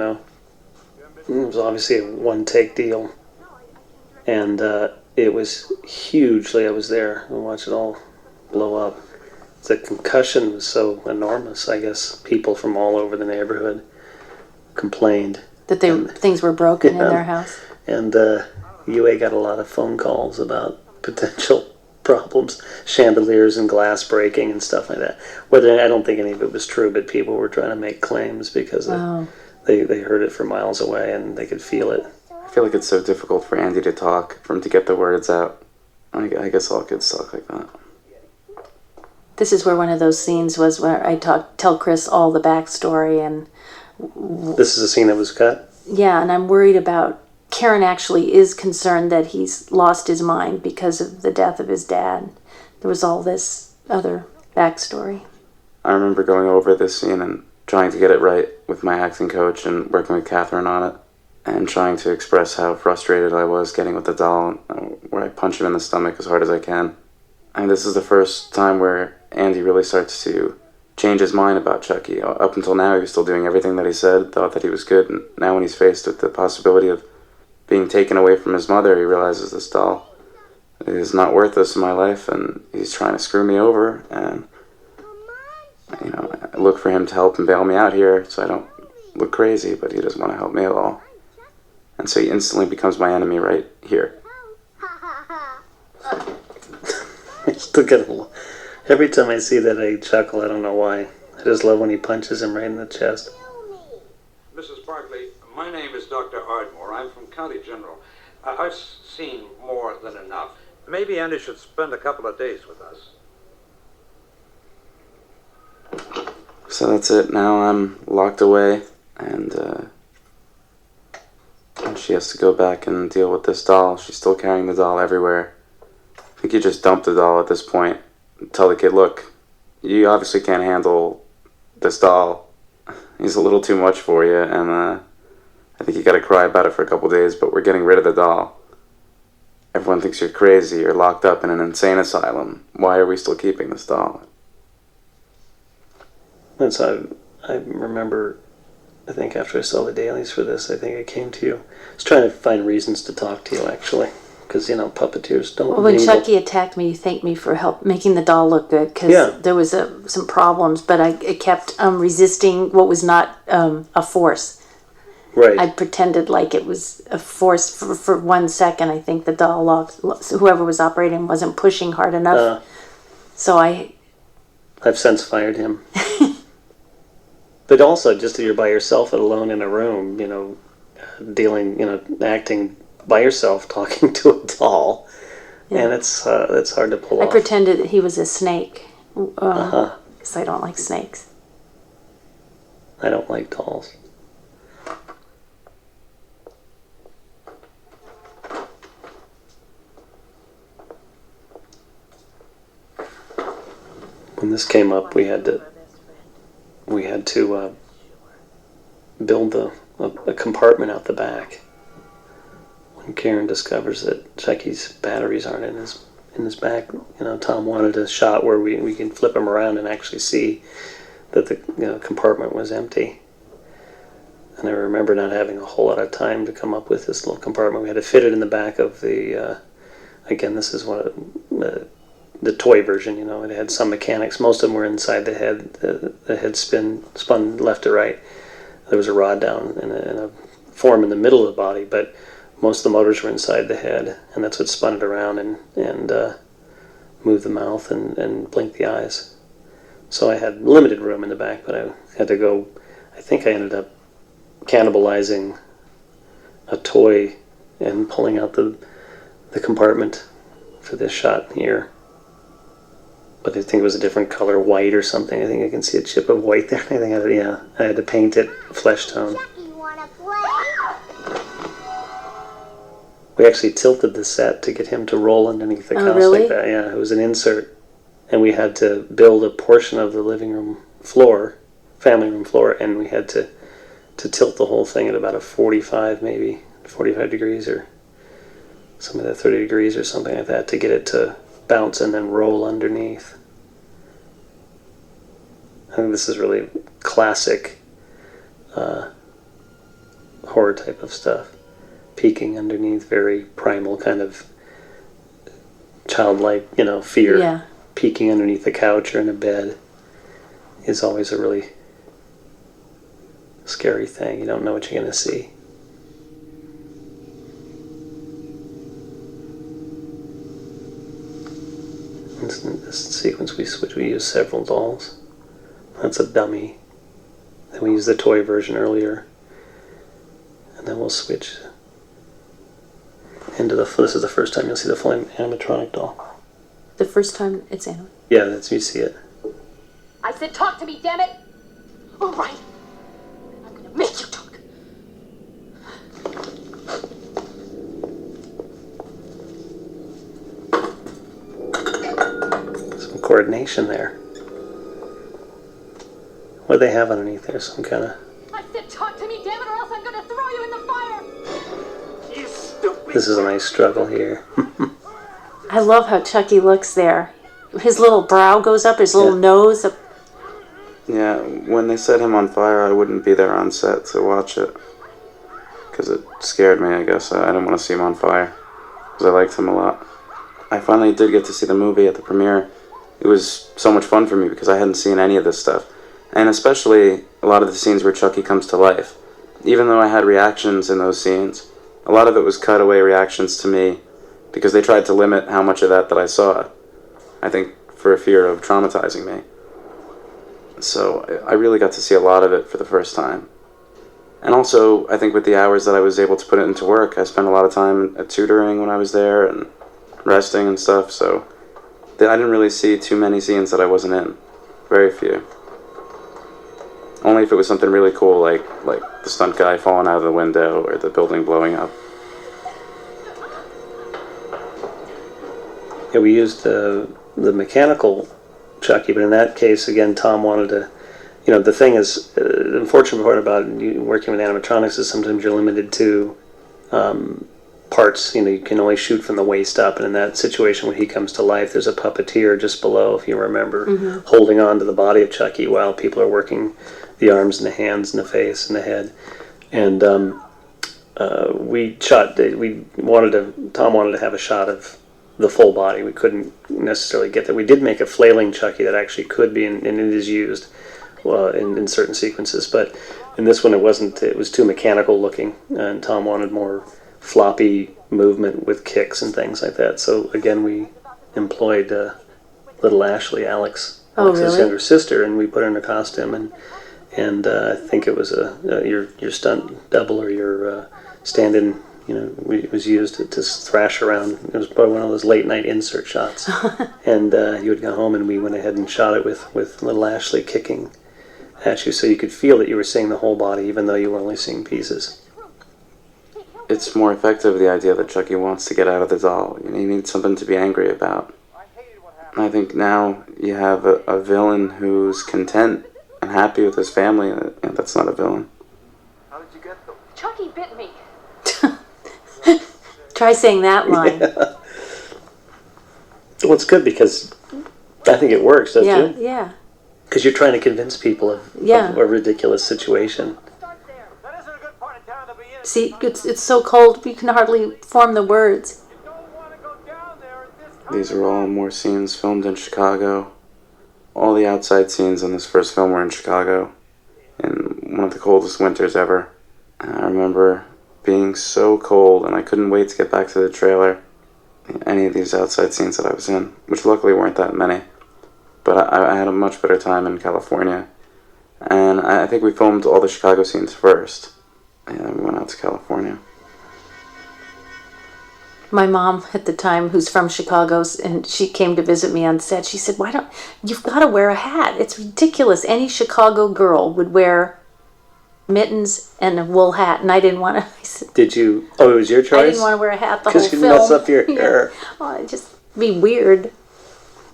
was obviously a one-take deal. And it was hugely, I was there and watched it all blow up. The concussion was so enormous, I guess people from all over the neighborhood complained. That things were broken in their house. And UA got a lot of phone calls about potential problems, chandeliers and glass breaking and stuff like that. I don't think any of it was true, but people were trying to make claims because they heard it from miles away and they could feel it. I feel like it's so difficult for Andy to talk, for him to get the words out. I guess all kids talk like that. This is where one of those scenes was where I tell Chris all the backstory, and This is a scene that was cut? Yeah, and I'm worried about... Karen actually is concerned that he's lost his mind because of the death of his dad. There was all this other backstory. I remember going over this scene and trying to get it right with my acting coach and working with Catherine on it, and trying to express how frustrated I was getting with the doll, where I punch him in the stomach as hard as I can. And this is the first time where Andy really starts to change his mind about Chucky. Up until now, he was still doing everything that he said, thought that he was good, and now when he's faced with the possibility of being taken away from his mother, he realizes this doll is not worth this in my life, and he's trying to screw me over, and I look for him to help and bail me out here so I don't look crazy, but he doesn't want to help me at all. And so he instantly becomes my enemy right here. Every time I see that, I chuckle. I don't know why. I just love when he punches him right in the chest. Mrs. Barclay, my name is Dr. Ardmore. I'm from County General. I've seen more than enough. Maybe Andy should spend a couple of days with us. So that's it. Now I'm locked away, and she has to go back and deal with this doll. She's still carrying the doll everywhere. I think you just dump the doll at this point. Tell the kid, look, you obviously can't handle this doll. He's a little too much for you, and I think you gotta cry about it for a couple days, but we're getting rid of the doll. Everyone thinks you're crazy, you're locked up in an insane asylum. Why are we still keeping this doll? And so I remember, I think after I saw the dailies for this, I think I came to you. I was trying to find reasons to talk to you, actually. Because, puppeteers don't... Well, when Chucky attacked me, he thanked me for help making the doll look good, because there was some problems, but I kept resisting what was not a force. Right. I pretended like it was a force for 1 second. I think the doll locked, whoever was operating wasn't pushing hard enough. So I've since fired him. But also, just that you're by yourself alone in a room, acting by yourself, talking to a doll, and it's hard to pull off. I pretended that he was a snake, because I don't like snakes. I don't like dolls. When this came up, we had to build a compartment out the back. When Karen discovers that Chucky's batteries aren't in his back, Tom wanted a shot where we can flip him around and actually see that the compartment was empty. And I remember not having a whole lot of time to come up with this little compartment. We had to fit it in the back of the. Again, this is one of the toy version. It had some mechanics. Most of them were inside the head. The head spun left to right. There was a rod down and a form in the middle of the body, but most of the motors were inside the head, and that's what spun it around and moved the mouth and blinked the eyes. So I had limited room in the back, but I had to go. I think I ended up cannibalizing a toy and pulling out the compartment for this shot here. But I think it was a different color, white or something. I think I can see a chip of white there. I think I had to paint it flesh tone. Chucky, wanna play? We actually tilted the set to get him to roll underneath the couch like that. Yeah, it was an insert. And we had to build a portion of the living room floor, family room floor, and we had to tilt the whole thing at about a 45 degrees or something like that, 30 degrees or something like that, to get it to bounce and then roll underneath. I think this is really classic horror type of stuff. Peeking underneath, very primal kind of childlike, fear. Yeah. Peeking underneath a couch or in a bed is always a really scary thing. You don't know what you're going to see. In this sequence we use several dolls. That's a dummy. Then we use the toy version earlier. And then we'll switch into this is the first time you'll see the full animatronic doll. The first time it's animated? Yeah, you see it. I said talk to me, damn it! All right. I'm gonna make you talk. coordination there. What do they have underneath there? Some kind of... I said talk to me, damn it, or else I'm gonna throw you in the fire! You stupid. This is a nice struggle here. I love how Chucky looks there. His little brow goes up, his little nose up. Yeah, when they set him on fire, I wouldn't be there on set to watch it. Because it scared me, I guess. I didn't want to see him on fire. Because I liked him a lot. I finally did get to see the movie at the premiere. It was so much fun for me because I hadn't seen any of this stuff. And especially a lot of the scenes where Chucky comes to life. Even though I had reactions in those scenes, a lot of it was cutaway reactions to me because they tried to limit how much of that I saw. I think for a fear of traumatizing me. So I really got to see a lot of it for the first time. And also, I think with the hours that I was able to put it into work, I spent a lot of time at tutoring when I was there and resting and stuff, so I didn't really see too many scenes that I wasn't in. Very few. Only if it was something really cool, like the stunt guy falling out of the window or the building blowing up. Yeah, we used the mechanical Chucky, but in that case, again, Tom wanted to... You know, the thing is, the unfortunate part about working with animatronics is sometimes you're limited to parts. You know, you can only shoot from the waist up, and in that situation when he comes to life, there's a puppeteer just below, if you remember, holding on to the body of Chucky while people are working the arms and the hands and the face and the head. And Tom wanted to have a shot of the full body. We couldn't necessarily get that. We did make a flailing Chucky that actually could be, and it is used in certain sequences, but in this one it wasn't. It was too mechanical looking, and Tom wanted more floppy movement with kicks and things like that. So again, we employed little Ashley, Alex's younger sister, and we put her in a costume, and I think it was your stunt double or your stand-in. You know, it was used to thrash around. It was probably one of those late night insert shots, and you would go home, and we went ahead and shot it with little Ashley kicking at you, so you could feel that you were seeing the whole body, even though you were only seeing pieces. It's more effective, the idea that Chucky wants to get out of the doll. You know, you need something to be angry about. I think now you have a villain who's content and happy with his family, and that's not a villain. How did you get them? Chucky bit me. Try saying that line. Yeah. Well, it's good because I think it works, doesn't it? Yeah. Because you're trying to convince people of a ridiculous situation. That isn't a good part of town to be in. See, it's so cold you can hardly form the words. You don't want to go down there at this time. These are all more scenes filmed in Chicago. All the outside scenes in this first film were in Chicago, in one of the coldest winters ever. And I remember being so cold, and I couldn't wait to get back to the trailer. Any of these outside scenes that I was in, which luckily weren't that many. But I had a much better time in California. And I think we filmed all the Chicago scenes first. And then we went out to California. My mom at the time, who's from Chicago, and she came to visit me on set, she said, you've got to wear a hat. It's ridiculous. Any Chicago girl would wear mittens and a wool hat, and I didn't want to. I said, Did you? Oh, it was your choice? I didn't want to wear a hat the whole Because film. you mess up your hair. Oh, it'd just be weird.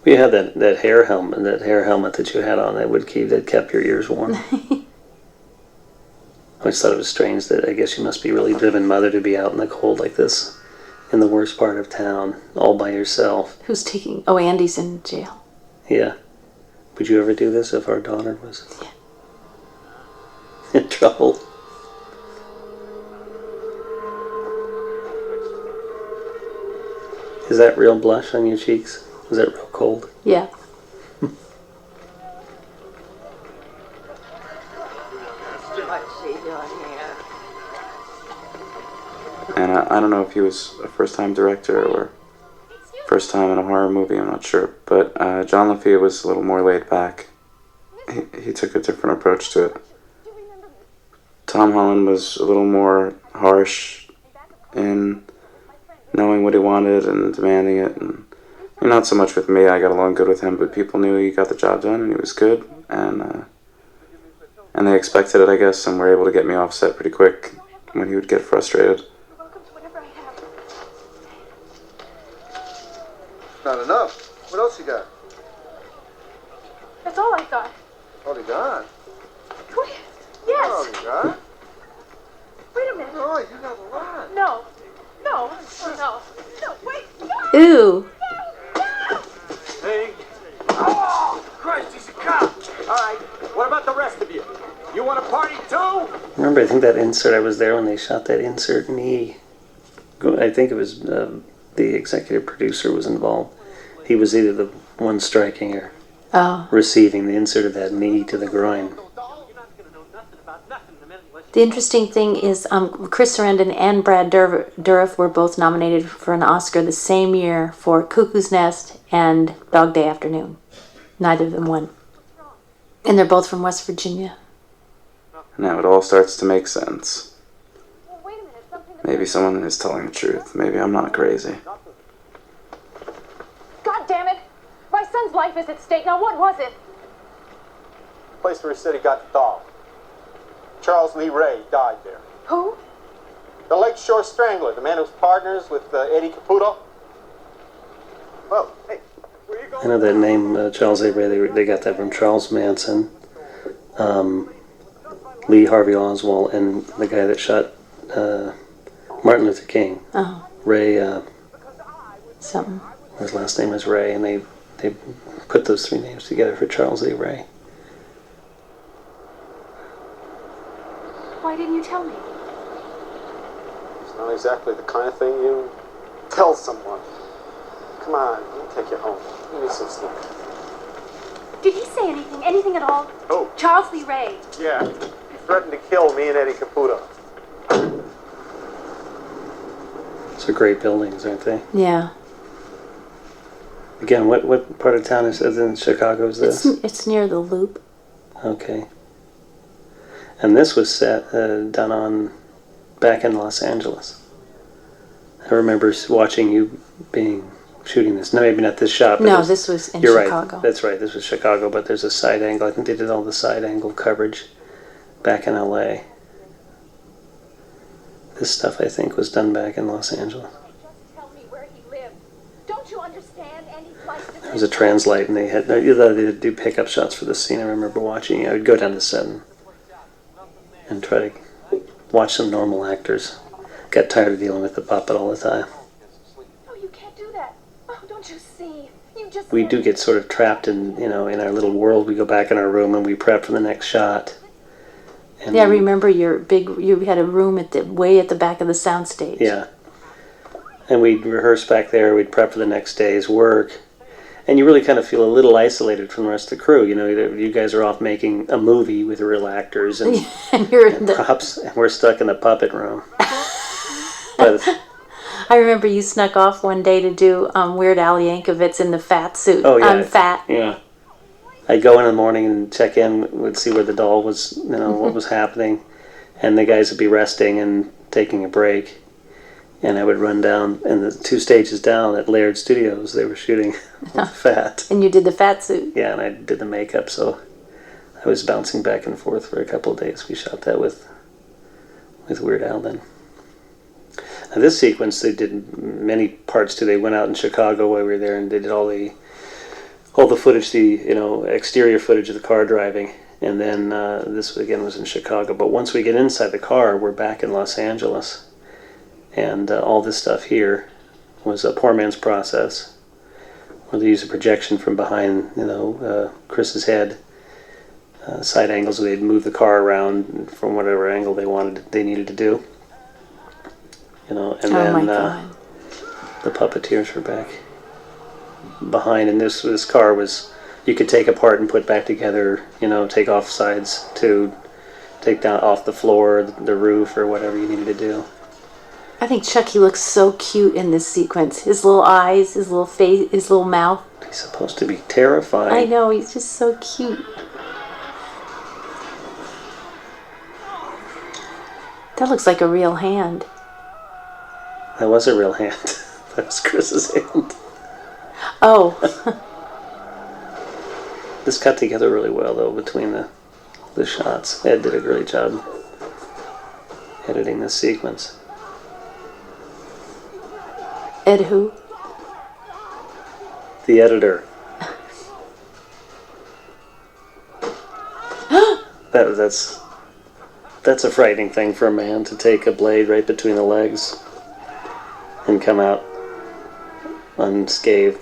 We had that hair helmet, that you had on that kept your ears warm. I always thought it was strange that I guess you must be a really driven mother to be out in the cold like this, in the worst part of town, all by yourself. Who's taking? Oh, Andy's in jail. Yeah. Would you ever do this if our daughter was in trouble? Is that real blush on your cheeks? Is that real cold? Yeah. And I don't know if he was a first-time director or first time in a horror movie, I'm not sure. But John LaFia was a little more laid back. He took a different approach to it. Tom Holland was a little more harsh in knowing what he wanted and demanding it. And not so much with me, I got along good with him, but people knew he got the job done and he was good. And they expected it, I guess, and were able to get me off set pretty quick when he would get frustrated. Not enough. What else you got? That's all I got. All you got? Wait, yes. All you got? Wait a minute. Oh, you got a lot. No. No. No. No. Wait. No. Ooh. Hey. Oh, Christ, he's a cop. All right. What about the rest of you? You want to party too? Remember, I think that insert, I was there when they shot that insert, and I think it was the executive producer was involved. He was either the one striking or receiving the insert of that knee to the groin. The interesting thing is Chris Sarandon and Brad Dourif were both nominated for an Oscar the same year for Cuckoo's Nest and Dog Day Afternoon. Neither of them won. And they're both from West Virginia. Now it all starts to make sense. Well, wait a minute. Something. Maybe someone is telling the truth. Maybe I'm not crazy. God damn it! My son's life is at stake. Now, what was it? Place where he said he got the doll. Charles Lee Ray died there. Who? The Lakeshore Strangler, the man who's partners with Eddie Caputo. Well, hey, where you going? I know that name, Charles A. Ray, they got that from Charles Manson, Lee Harvey Oswald, and the guy that shot Martin Luther King. Oh. Ray, Something. his last name is Ray, and they put those three names together for Charles A. Ray. Why didn't you tell me? It's not exactly the kind of thing you tell someone. Come on, let me take you home. Give me some sleep. Did he say anything? Anything at all? Oh. Charles Lee Ray. Yeah, he threatened to kill me and Eddie Caputo. Those are great buildings, aren't they? Yeah. Again, what part of town is in Chicago is this? It's near the Loop. Okay. And this was set done back in Los Angeles. I remember watching you shooting this. No, maybe not this shot. But No, this was in you're Chicago. Right. That's right. This was Chicago, but there's a side angle. I think they did all the side angle coverage back in L.A. This stuff, I think, was done back in Los Angeles. Just tell me where he lived. Don't you understand any flight? There was a translate, and they do pickup shots for this scene. I remember watching. I would go down to set and try to watch some normal actors. Got tired of dealing with the puppet all the time. No, you can't do that. Oh, don't you see? You just. We do get sort of trapped in in our little world. We go back in our room and we prep for the next shot. And Yeah, I remember you had a room way at the back of the soundstage. Yeah. And we'd rehearse back there. We'd prep for the next day's work. And you really kind of feel a little isolated from the rest of the crew. You guys are off making a movie with real actors and, and you're in the props, and we're stuck in the puppet room. But I remember you snuck off one day to do Weird Al Yankovic's in the fat suit. oh yeah, I'm fat. Yeah. I'd go in the morning and check in, would see where the doll was, what was happening, and the guys would be resting and taking a break. And I would run down, and the 2 stages down at Laird Studios, they were shooting Fat. And you did the fat suit. Yeah, and I did the makeup, so I was bouncing back and forth for a couple of days. We shot that with Weird Al then. Now this sequence, they did many parts too. They went out in Chicago while we were there, and they did all the footage, the exterior footage of the car driving. And then this again was in Chicago. But once we get inside the car, we're back in Los Angeles. And all this stuff here was a poor man's process, where they use a projection from behind, Chris's head, side angles. They'd move the car around from whatever angle they needed to do. And then the puppeteers were back behind, and this car was you could take apart and put back together. Take off sides to take down off the floor, the roof, or whatever you needed to do. I think Chucky looks so cute in this sequence. His little eyes, his little face, his little mouth. He's supposed to be terrifying. I know, he's just so cute. That looks like a real hand. That was a real hand. That was Chris's hand. Oh. This cut together really well, though, between the shots. Ed did a great job editing this sequence. Ed who? The editor. that's a frightening thing for a man, to take a blade right between the legs and come out unscathed.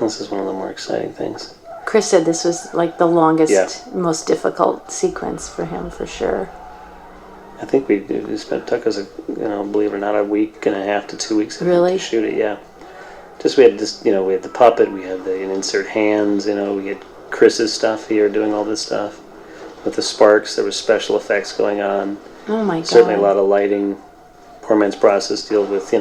This is one of the more exciting things. Chris said this was like the longest, most difficult sequence for him, for sure. I think it took us, believe it or not, a week and a half to 2 weeks to shoot it. Yeah, we had the puppet, we had the insert hands, we had Chris's stuff here doing all this stuff with the sparks. There was special effects going on. Oh my God! Certainly a lot of lighting. Poor man's process deals with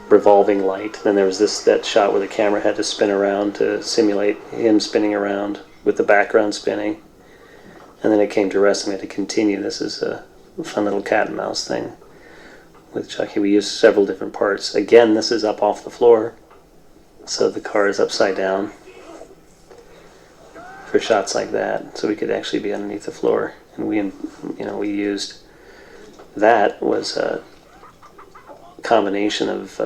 revolving light. Then there was that shot where the camera had to spin around to simulate him spinning around with the background spinning. And then it came to rest and we had to continue. This is a fun little cat and mouse thing with Chucky. We used several different parts. Again, this is up off the floor, so the car is upside down for shots like that, so we could actually be underneath the floor. And we used, that was a combination of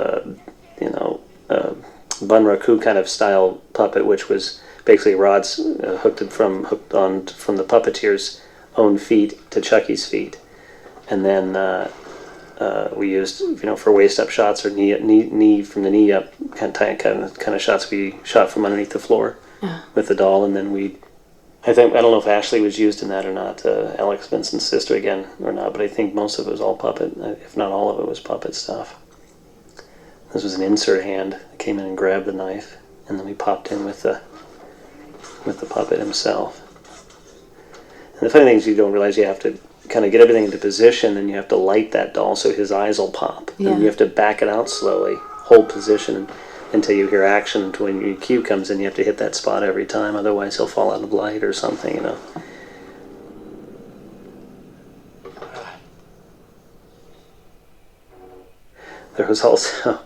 Bunraku kind of style puppet, which was basically rods hooked on from the puppeteer's own feet to Chucky's feet, and then we used for waist up shots or knee from the knee up kind of shots we shot from underneath the floor with the doll, and then I don't know if Ashley was used in that or not, Alex Vincent's sister again or not, but I think most of it was all puppet, if not all of it was puppet stuff. This was an insert hand that came in and grabbed the knife, and then we popped in with the puppet himself. And the funny thing is, you don't realize you have to kind of get everything into position, and you have to light that doll so his eyes will pop. Yeah. And you have to back it out slowly, hold position until you hear action, until when your cue comes in, you have to hit that spot every time, otherwise he'll fall out of light or something, There was also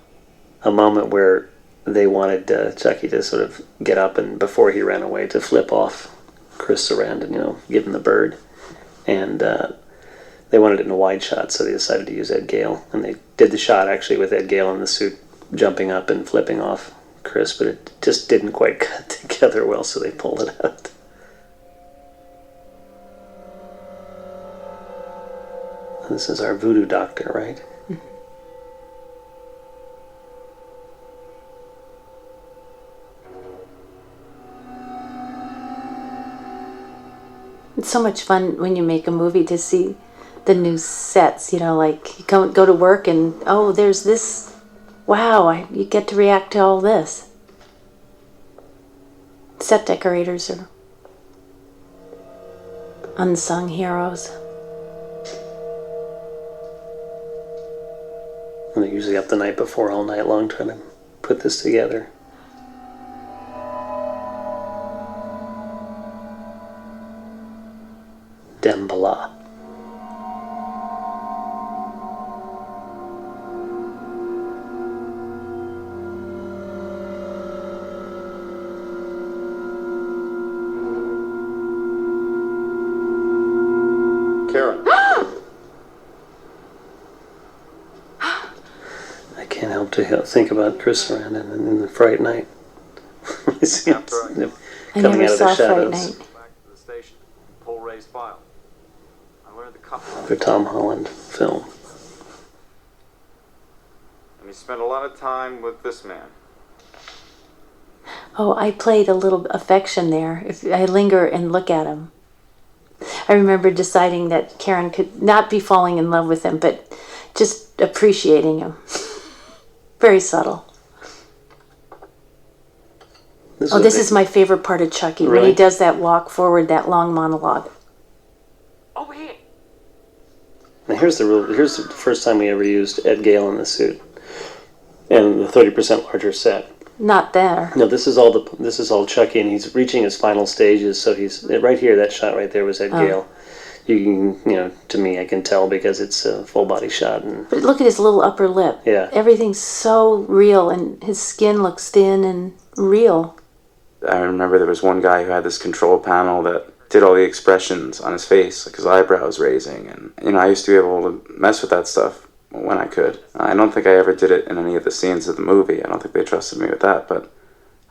a moment where they wanted Chucky to sort of get up and, before he ran away, to flip off Chris Sarandon, give him the bird. And they wanted it in a wide shot, so they decided to use Ed Gale. And they did the shot, actually, with Ed Gale in the suit jumping up and flipping off Chris, but it just didn't quite cut together well, so they pulled it out. This is our voodoo doctor, right? It's so much fun when you make a movie to see the new sets, like you go to work and, there's this, wow, you get to react to all this. Set decorators are unsung heroes. And they're usually up the night before all night long trying to put this together. Dembala. Karen. I can't help to think about Chris Sarandon in the Fright Night. I see him I coming never out of saw the shadows. Fright Night. Back to the station. Pull Ray's file. I learned the couple. The Tom Holland film. And he spent a lot of time with this man. Oh, I played a little affection there. If I linger and look at him. I remember deciding that Karen could not be falling in love with him, but just appreciating him. Very subtle. This is my favorite part of Chucky, really? when he does that walk forward, that long monologue. Over here. Now here's the first time we ever used Ed Gale in the suit, and the 30% larger set. Not there. No, this is all Chucky, and he's reaching his final stages. So he's right here. That shot right there was Ed Gale. You can, to me, I can tell because it's a full body shot. But look at his little upper lip. Yeah. Everything's so real, and his skin looks thin and real. I remember there was one guy who had this control panel that did all the expressions on his face, like his eyebrows raising, and I used to be able to mess with that stuff when I could. I don't think I ever did it in any of the scenes of the movie. I don't think they trusted me with that, but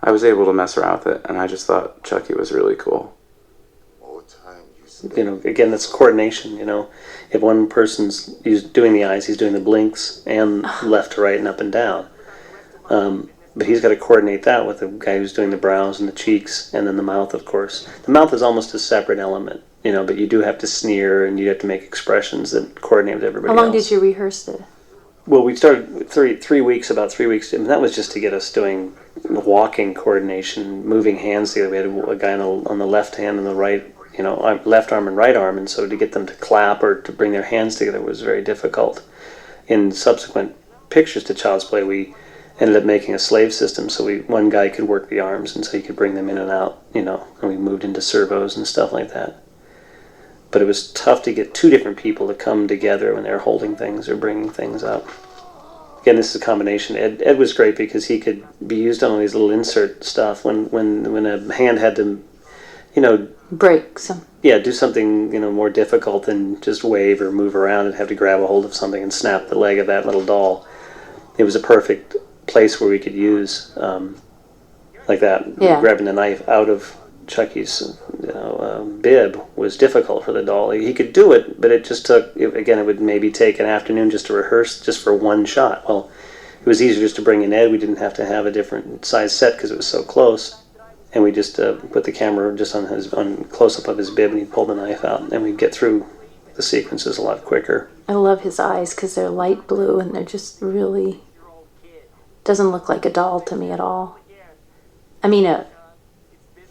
I was able to mess around with it, and I just thought Chucky was really cool. You know, again, that's coordination. You know, if one person's doing the eyes, he's doing the blinks and left to right and up and down. But he's got to coordinate that with the guy who's doing the brows and the cheeks, and then the mouth, of course. The mouth is almost a separate element, you know, but you do have to sneer and you have to make expressions that coordinate with everybody else. How long did you rehearse it? Well, we started with 3 weeks, about 3 weeks, and that was just to get us doing walking coordination, moving hands together. We had a guy on the left hand and the right, you know, left arm and right arm, and so to get them to clap or to bring their hands together was very difficult. In subsequent pictures to Child's Play, we ended up making a slave system, so one guy could work the arms, and so he could bring them in and out, you know, and we moved into servos and stuff like that. But it was tough to get 2 different people to come together when they were holding things or bringing things up. Again, this is a combination. Ed was great because he could be used on all these little insert stuff when a hand had to, you know, break some. Yeah, do something, you know, more difficult than just wave or move around and have to grab a hold of something and snap the leg of that little doll. It was a perfect place where we could use like that. Yeah. Grabbing the knife out of Chucky's bib was difficult for the doll. He could do it, but it just took, again, it would maybe take an afternoon just to rehearse just for one shot. Well, it was easier just to bring in Ed. We didn't have to have a different size set because it was so close, and we just put the camera just on close-up of his bib, and he'd pull the knife out, and we'd get through the sequences a lot quicker. I love his eyes because they're light blue and they're just really, doesn't look like a doll to me at all. I mean a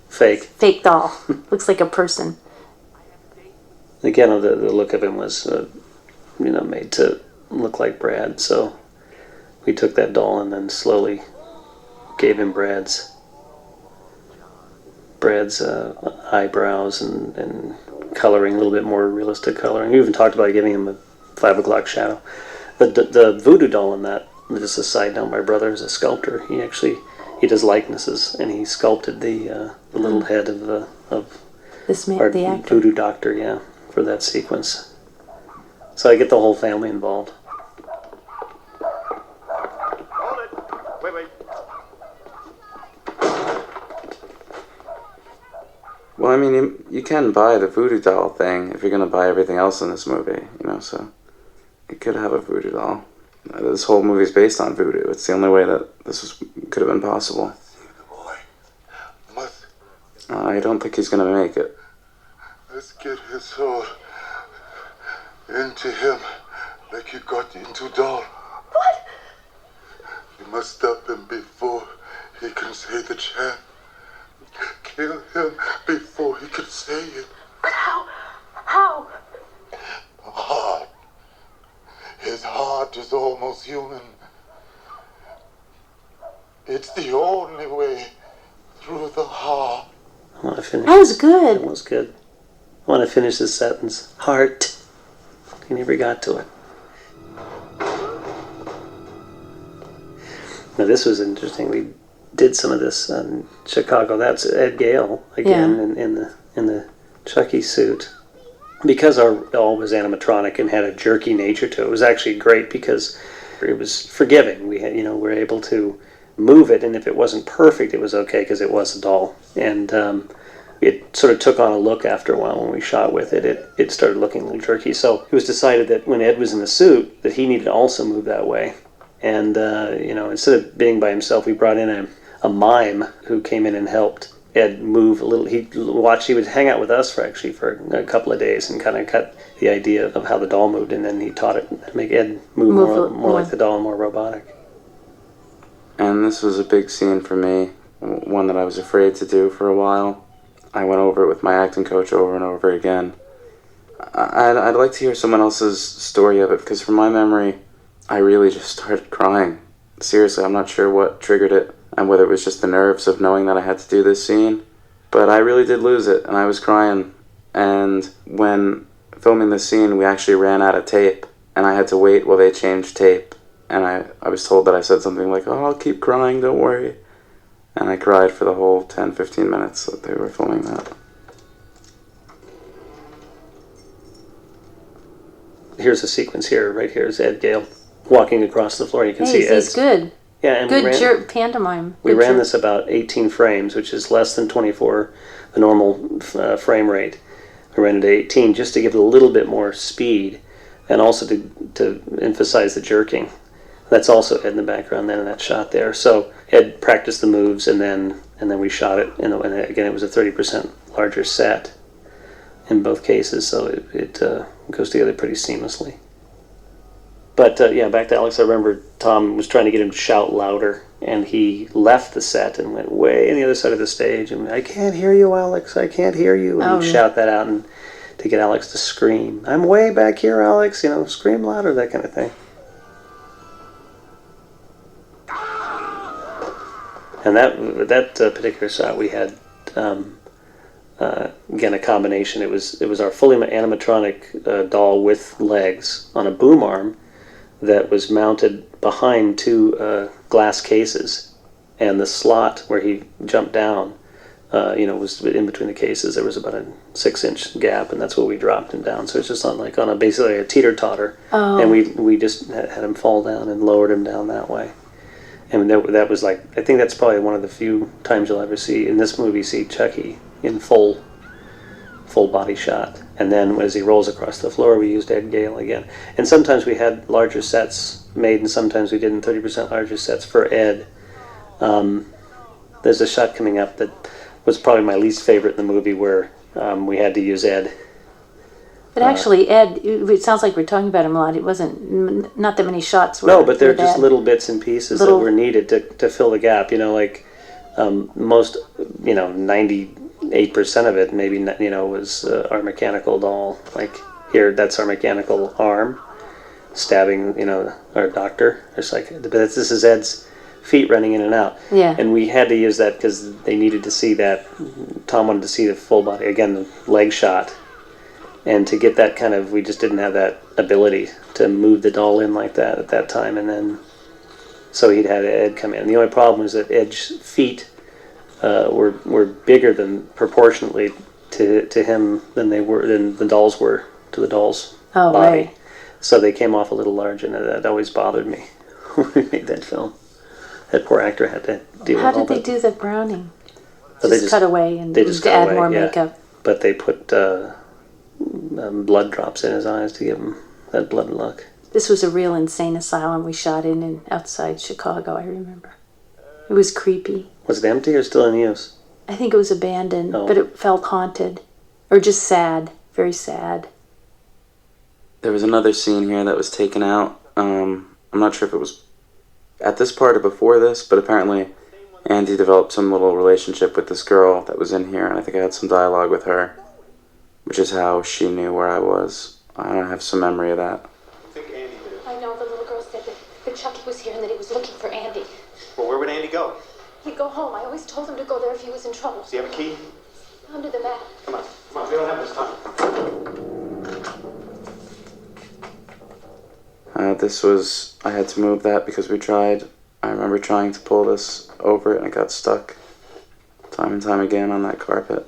fake doll. Looks like a person. Again, the look of him was made to look like Brad, so we took that doll and then slowly gave him Brad's eyebrows and coloring, a little bit more realistic coloring. We even talked about giving him a 5 o'clock shadow. The voodoo doll in that, just a side note, my brother is a sculptor. He does likenesses, and he sculpted the little head of this man, our the actor. voodoo doctor, yeah, for that sequence. So I get the whole family involved. Hold it. Wait. Well, I mean, you can buy the voodoo doll thing if you're going to buy everything else in this movie, you know, so you could have a voodoo doll. This whole movie is based on voodoo. It's the only way that this could have been possible. I don't think he's going to make it. Let's get his soul into him like you got into doll. What? You must stop him before he can say the chant. Kill him before he can say it. But how? How? Heart. His heart is almost human. It's the only way through the heart. I want to finish. That was good. That was good. I want to finish this sentence. Heart. He never got to it. Now this was interesting. We did some of this in Chicago. That's Ed Gale again, in the Chucky suit. Because our doll was animatronic and had a jerky nature to it, it was actually great because it was forgiving. We had, we were able to move it, and if it wasn't perfect, it was okay because it was a doll. And it sort of took on a look after a while when we shot with it. It started looking a little jerky. So it was decided that when Ed was in the suit, that he needed to also move that way. And instead of being by himself, we brought in a mime who came in and helped Ed move a little. He would hang out with us for a couple of days and kind of cut the idea of how the doll moved, and then he taught it to make Ed move more like the doll and more robotic. And this was a big scene for me, one that I was afraid to do for a while. I went over it with my acting coach over and over again. I'd like to hear someone else's story of it, because from my memory, I really just started crying. Seriously, I'm not sure what triggered it, and whether it was just the nerves of knowing that I had to do this scene, but I really did lose it, and I was crying. And when filming this scene, we actually ran out of tape, and I had to wait while they changed tape, and I was told that I said something like, "Oh, I'll keep crying, don't worry." And I cried for the whole 10-15 minutes that they were filming that. Here's a sequence here, right here is Ed Gale walking across the floor. You can see Ed's... He's good. Yeah, and Good pantomime. We Good ran jerk. this about 18 frames, which is less than 24, the normal frame rate. We ran it to 18 just to give it a little bit more speed, and also to emphasize the jerking. That's also Ed in the background then in that shot there. So Ed practiced the moves, and then we shot it. And again, it was a 30% larger set in both cases, so it goes together pretty seamlessly. But yeah, back to Alex. I remember Tom was trying to get him to shout louder, and he left the set and went way on the other side of the stage. And I can't hear you, Alex. I can't hear you. And he'd shout that out and to get Alex to scream. I'm way back here, Alex. Scream louder, that kind of thing. And that particular shot, we had again a combination. It was our fully animatronic doll with legs on a boom arm that was mounted behind two glass cases, and the slot where he jumped down, was in between the cases. There was about a 6-inch gap, and that's where we dropped him down. So it's just on basically a teeter-totter, and we just had him fall down and lowered him down that way. And that was I think that's probably one of the few times you'll ever see in this movie Chucky in full body shot. And then as he rolls across the floor, we used Ed Gale again. And sometimes we had larger sets made, and sometimes we didn't. 30% larger sets for Ed. There's a shot coming up that was probably my least favorite in the movie where we had to use Ed. But actually, Ed, it sounds like we're talking about him a lot. It wasn't, not that many shots were. No, but they're just little bits and pieces that were needed to fill the gap. Most, 98% of it maybe, was our mechanical doll. Like here, that's our mechanical arm stabbing, our doctor. But this is Ed's feet running in and out. Yeah. And we had to use that because they needed to see that. Tom wanted to see the full body, again, the leg shot. And to get that we just didn't have that ability to move the doll in like that at that time. And then, so he'd had Ed come in. The only problem was that Ed's feet were bigger than proportionately to him than the dolls were to the doll's body. Right. So they came off a little large, and that always bothered me when we made that film. That poor actor had to deal with all that. How did they do the browning? So just cut away and add more makeup. But they put blood drops in his eyes to give him that blood look. This was a real insane asylum we shot in outside Chicago, I remember. It was creepy. Was it empty or still in use? I think it was abandoned, but it felt haunted. Or just sad. Very sad. There was another scene here that was taken out. I'm not sure if it was at this part or before this, but apparently Andy developed some little relationship with this girl that was in here, and I think I had some dialogue with her, which is how she knew where I was. I don't have some memory of that. I know the little girl said that Chucky was here and that he was looking for Andy. Well, where would Andy go? He'd go home. I always told him to go there if he was in trouble. Does he have a key? Under the mat. Come on, we don't have this time. I had to move that because I remember trying to pull this over it and it got stuck time and time again on that carpet.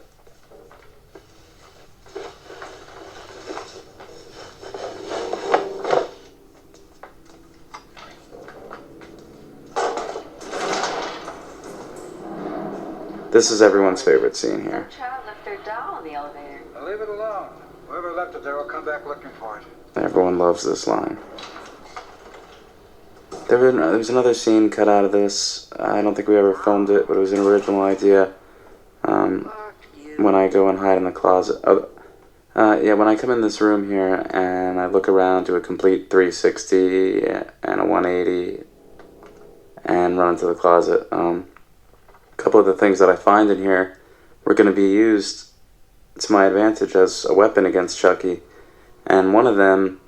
This is everyone's favorite scene here. Child left their doll in the elevator. Now leave it alone. Whoever left it there will come back looking for it. Everyone loves this line. There was another scene cut out of this. I don't think we ever filmed it, but it was an original idea. When I go and hide in the closet. When I come in this room here and I look around, do a complete 360 and a 180 and run into the closet. A couple of the things that I find in here were going to be used to my advantage as a weapon against Chucky. And one of them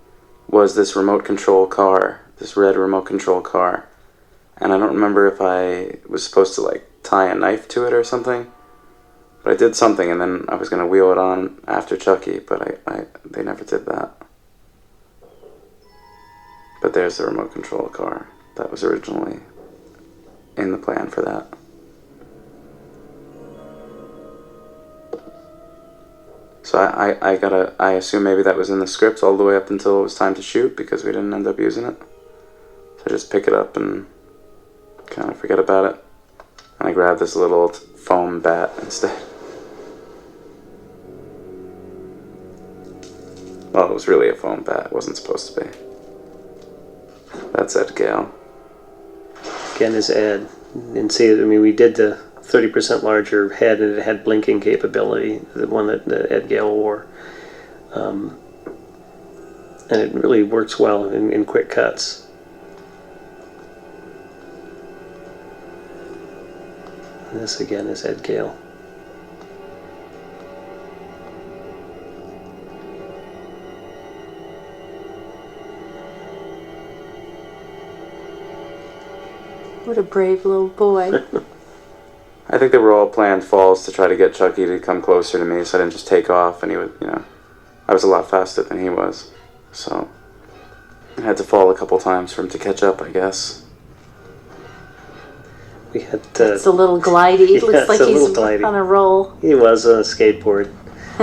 was this remote control car. This red remote control car. And I don't remember if I was supposed to tie a knife to it or something. But I did something and then I was going to wheel it on after Chucky, but they never did that. But there's the remote control car. That was originally in the plan for that. So I assume maybe that was in the script all the way up until it was time to shoot because we didn't end up using it. So just pick it up and kind of forget about it. And I grabbed this little foam bat instead. Well, it was really a foam bat. It wasn't supposed to be. That's Ed Gale. Again is Ed. And see, I mean, we did the 30% larger head, and it had blinking capability, the one that Ed Gale wore. And it really works well in quick cuts. And this again is Ed Gale. What a brave little boy. I think they were all planned falls to try to get Chucky to come closer to me, so I didn't just take off, and he would, I was a lot faster than he was, so I had to fall a couple times for him to catch up, I guess. We had It's a little glidey. He looks like he's on a roll. He was on a skateboard.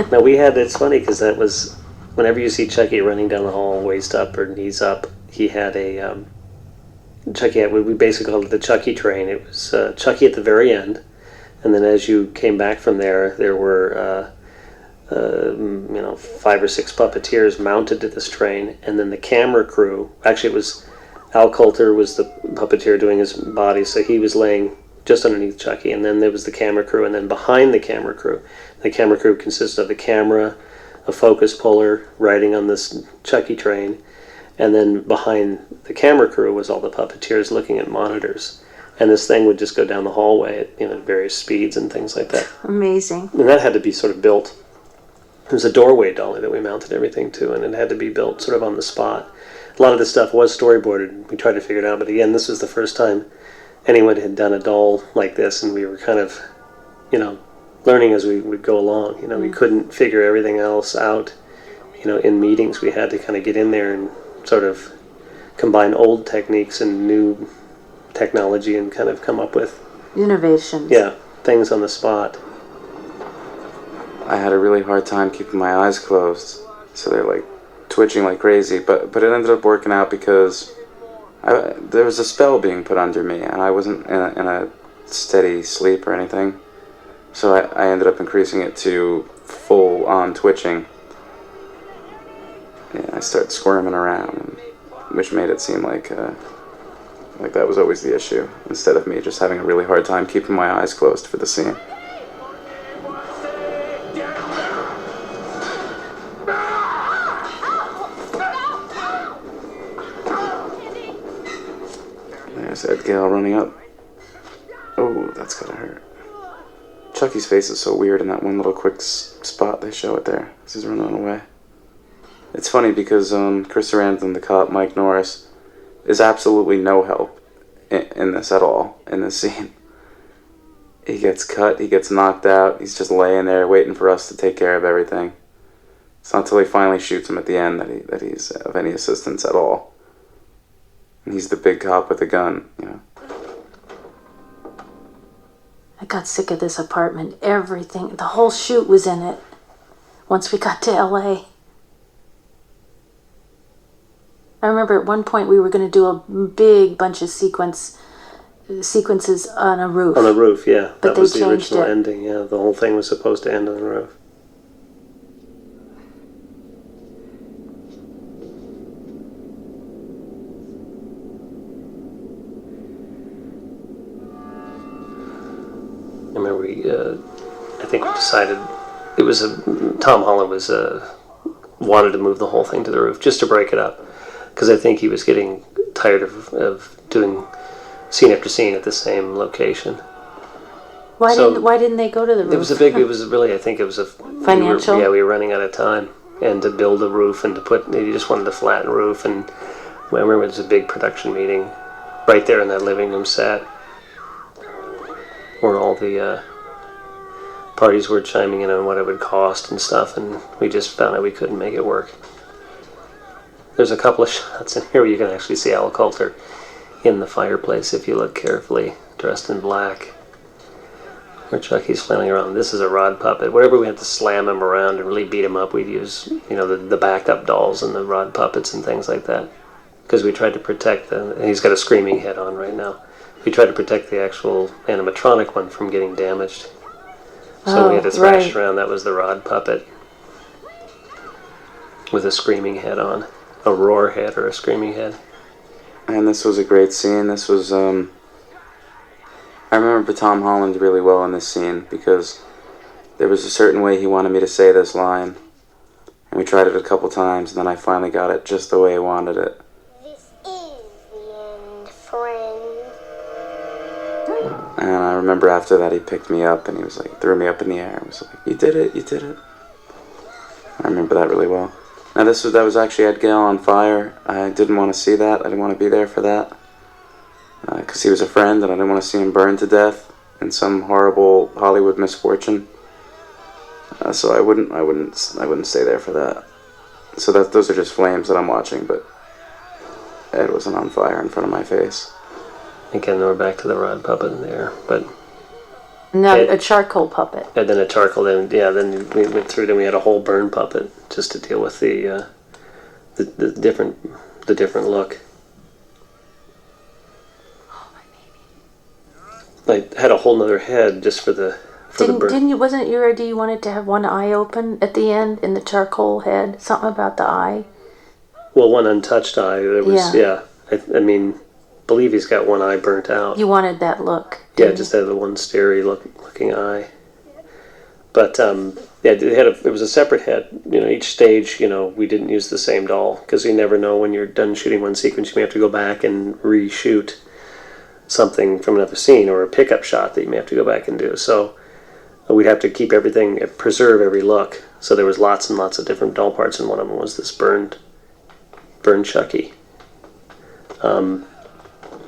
Now we had, it's funny because that was, whenever you see Chucky running down the hall, waist up or knees up, he had a, Chucky had, we basically called it the Chucky train. It was Chucky at the very end, and then as you came back from there, there were 5 or 6 puppeteers mounted to this train, and then the camera crew. Actually, it was Al Coulter was the puppeteer doing his body, so he was laying just underneath Chucky, and then there was the camera crew, and then behind the camera crew consisted of a camera, a focus puller riding on this Chucky train. And then behind the camera crew was all the puppeteers looking at monitors. And this thing would just go down the hallway at various speeds and things like that. Amazing. And that had to be sort of built. There was a doorway dolly that we mounted everything to, and it had to be built sort of on the spot. A lot of this stuff was storyboarded. We tried to figure it out, but again, this was the first time anyone had done a doll like this, and we were kind of, learning as we would go along. We couldn't figure everything else out, in meetings. We had to kind of get in there and sort of combine old techniques and new technology and kind of come up with innovations. Yeah, things on the spot. I had a really hard time keeping my eyes closed, so they're like twitching like crazy, but it ended up working out because there was a spell being put under me, and I wasn't in a steady sleep or anything, so I ended up increasing it to full on twitching. Yeah, I started squirming around, which made it seem like that was always the issue, instead of me just having a really hard time keeping my eyes closed for the scene. There's Ed Gale running up. Oh, that's gotta hurt. Chucky's face is so weird in that one little quick spot they show it there as he's running away. It's funny because Chris Sarandon, the cop, Mike Norris, is absolutely no help in this at all, in this scene. He gets cut, he gets knocked out, he's just laying there waiting for us to take care of everything. It's not until he finally shoots him at the end that he's of any assistance at all. And he's the big cop with a gun, I got sick of this apartment. Everything, the whole shoot was in it once we got to LA. I remember at one point we were going to do a big bunch of sequences on a roof. On the roof, yeah. But that was the changed original it. ending, yeah. The whole thing was supposed to end on the roof. I remember I think we decided, Tom Holland wanted to move the whole thing to the roof just to break it up. Because I think he was getting tired of doing scene after scene at the same location. Why didn't they go to the roof? It was I think it was a financial. We were running out of time, and to build a roof and he just wanted to flatten roof. And I remember it was a big production meeting right there in that living room set where all the parties were chiming in on what it would cost and stuff, and we just found out we couldn't make it work. There's a couple of shots in here where you can actually see Al Coulter in the fireplace if you look carefully, dressed in black, where Chucky's flailing around. This is a rod puppet. Whenever we had to slam him around and really beat him up, we'd use the backup dolls and the rod puppets and things like that, because we tried to protect them. And he's got a screaming head on right now. we tried to protect the actual animatronic one from getting damaged. So we had to thrash right. around. That was the rod puppet with a screaming head on. A roar head or a screaming head. And this was a great scene. This was, I remember Tom Holland really well in this scene because there was a certain way he wanted me to say this line. And we tried it a couple times, and then I finally got it just the way he wanted it. This is the end, friend. And I remember after that he picked me up and he was like, threw me up in the air and was like, you did it, you did it. I remember that really well. Now that was actually Ed Gale on fire. I didn't want to see that. I didn't want to be there for that. Because he was a friend and I didn't want to see him burn to death in some horrible Hollywood misfortune. So I wouldn't stay there for that. So those are just flames that I'm watching, but Ed wasn't on fire in front of my face. Again, we're back to the rod puppet in there, but No, a charcoal puppet. and then a charcoal. Then we went through. Then we had a whole burn puppet just to deal with the different look. I had a whole nother head just for the burn. Didn't you? Wasn't it your idea you wanted to have one eye open at the end in the charcoal head? Something about the eye. Well, one untouched eye. There was I mean, believe he's got one eye burnt out. You wanted that look. Yeah, just had the one starry looking eye. But it was a separate head. You know, each stage, we didn't use the same doll because you never know when you're done shooting one sequence, you may have to go back and reshoot something from another scene or a pickup shot that you may have to go back and do. So we'd have to keep everything, preserve every look. So there was lots and lots of different doll parts, and one of them was this burned Chucky,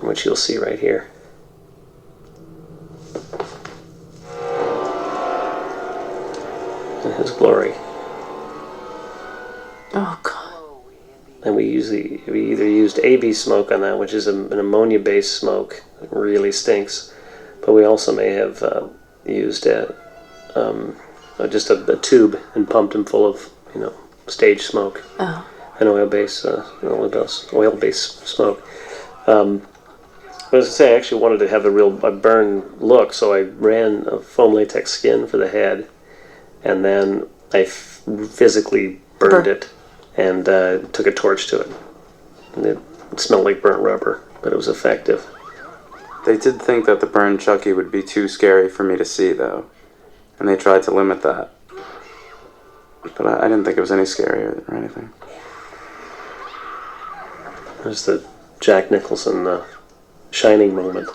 which you'll see right here. In his glory. Oh God. And we either used AB smoke on that, which is an ammonia-based smoke. It really stinks. But we also may have used just a tube and pumped him full of, stage smoke. Oh. An oil-based smoke. As I say, I actually wanted to have a burn look, so I ran a foam latex skin for the head, and then I physically burned it and took a torch to it. And it smelled like burnt rubber, but it was effective. They did think that the burned Chucky would be too scary for me to see, though, and they tried to limit that. But I didn't think it was any scarier or anything. There's the Jack Nicholson Shining moment.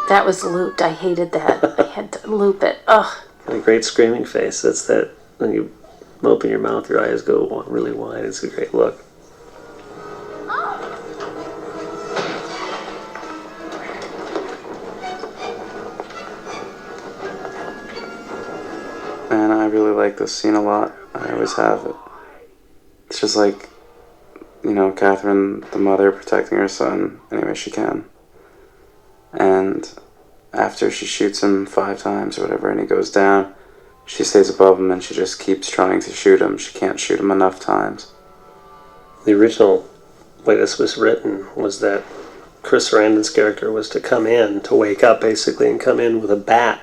That was looped. I hated that. I had to loop it. Ugh. A great screaming face. That's that. When you open your mouth, your eyes go really wide. It's a great look. And I really like this scene a lot. I always have it. It's just like, Catherine, the mother, protecting her son any way she can. And after she shoots him 5 times or whatever and he goes down, she stays above him and she just keeps trying to shoot him. She can't shoot him enough times. The original way this was written was that Chris Sarandon's character was to come in, to wake up basically, and come in with a bat,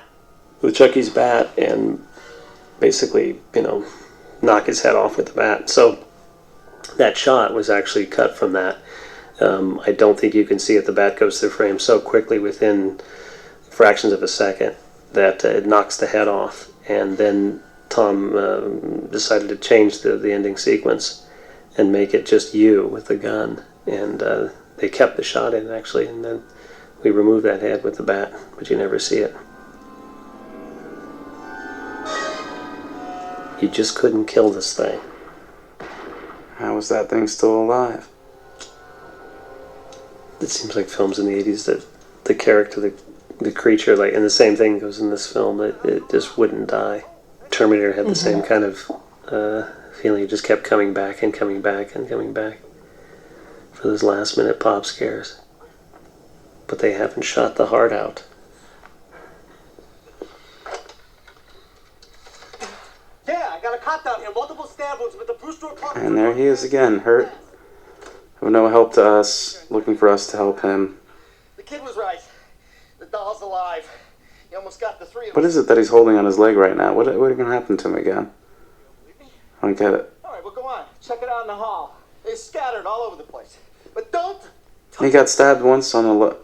with Chucky's bat, and basically, knock his head off with the bat. So that shot was actually cut from that. I don't think you can see it. The bat goes through frame so quickly within fractions of a second that it knocks the head off. And then Tom decided to change the ending sequence and make it just you with the gun. And they kept the shot in, actually, and then we removed that head with the bat, but you never see it. You just couldn't kill this thing. How was that thing still alive? It seems like films in the 80s that the character, the creature, and the same thing goes in this film, it just wouldn't die. Terminator had the same kind of feeling. It just kept coming back and coming back and coming back for those last minute pop scares. But they haven't shot the heart out. Yeah, I got a cop down here, multiple stab wounds with the Bruce Store. And there he is again, hurt of no help to us, looking for us to help him. The kid was right. The doll's alive. He almost got the three of us. What is it that he's holding on his leg right now? What going to happen to him again? I don't get it. All right, well, go on. Check it out in the hall. They're scattered all over the place. But don't... He got stabbed once on the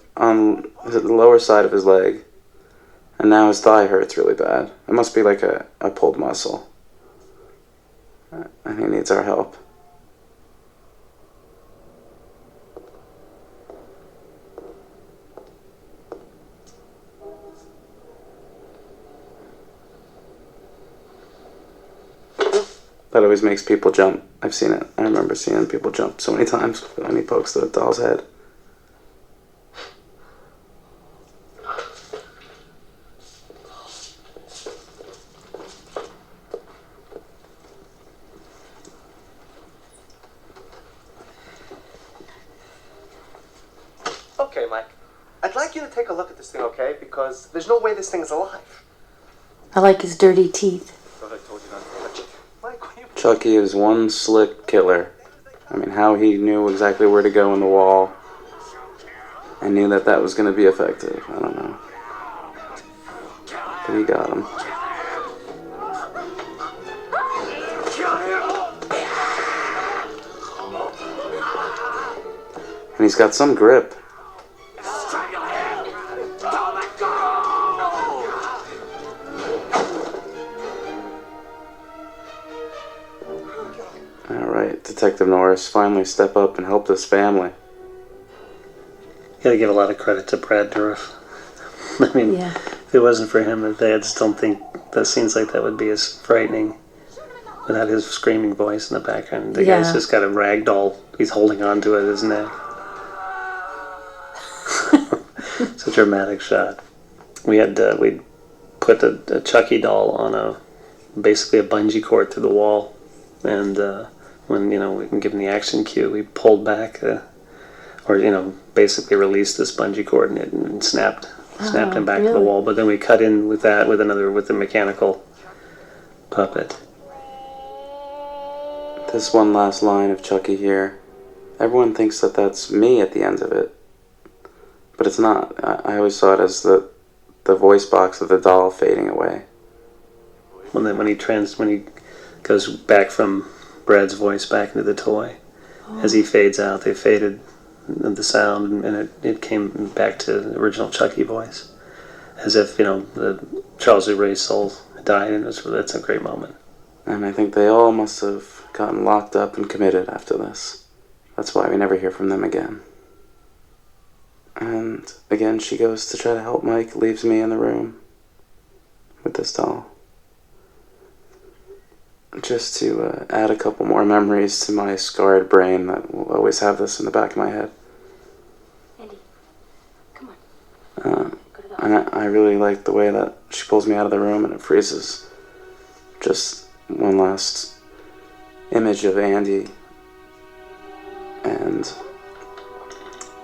lower side of his leg, and now his thigh hurts really bad. It must be like a pulled muscle. And he needs our help. That always makes people jump. I've seen it. I remember seeing people jump so many times when he pokes the doll's head. Okay, Mike. I'd like you to take a look at this thing, okay? Because there's no way this thing's alive. I like his dirty teeth. Thought I told you not to touch it. Mike, will you... Chucky is one slick killer. I mean, how he knew exactly where to go in the wall and knew that that was going to be effective. I don't know. But he got him. And he's got some grip. Alright, Detective Norris finally step up and help this family. Gotta give a lot of credit to Brad Dourif. I mean, if it wasn't for him, I just don't think that scenes like that would be as frightening without his screaming voice in the background. The guy's just got a rag doll. He's holding on to it, isn't it? It's a dramatic shot. We put a Chucky doll on basically a bungee cord through the wall, and when we can give him the action cue, we pulled back, basically released this bungee cord and snapped him back to the wall. But then we cut in with that with a mechanical puppet. This one last line of Chucky here. Everyone thinks that that's me at the end of it. But it's not. I always saw it as the voice box of the doll fading away. When he goes back from Brad's voice back into the toy, as he fades out, they faded the sound, and it came back to the original Chucky voice, as if the Charles Lee Ray's soul died, and that's a great moment. And I think they all must have gotten locked up and committed after this. That's why we never hear from them again. And again, she goes to try to help Mike, leaves me in the room with this doll. Just to add a couple more memories to my scarred brain that will always have this in the back of my head. Andy, come on. And I really like the way that she pulls me out of the room and it freezes. Just one last image of Andy, and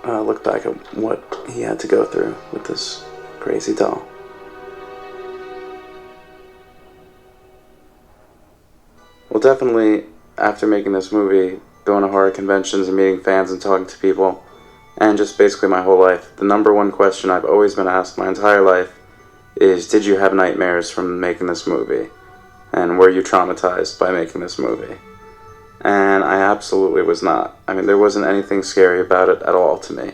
look back at what he had to go through with this crazy doll. Well, definitely after making this movie, going to horror conventions and meeting fans and talking to people, and just basically my whole life, the number one question I've always been asked my entire life is, did you have nightmares from making this movie? And were you traumatized by making this movie? And I absolutely was not. I mean, there wasn't anything scary about it at all to me.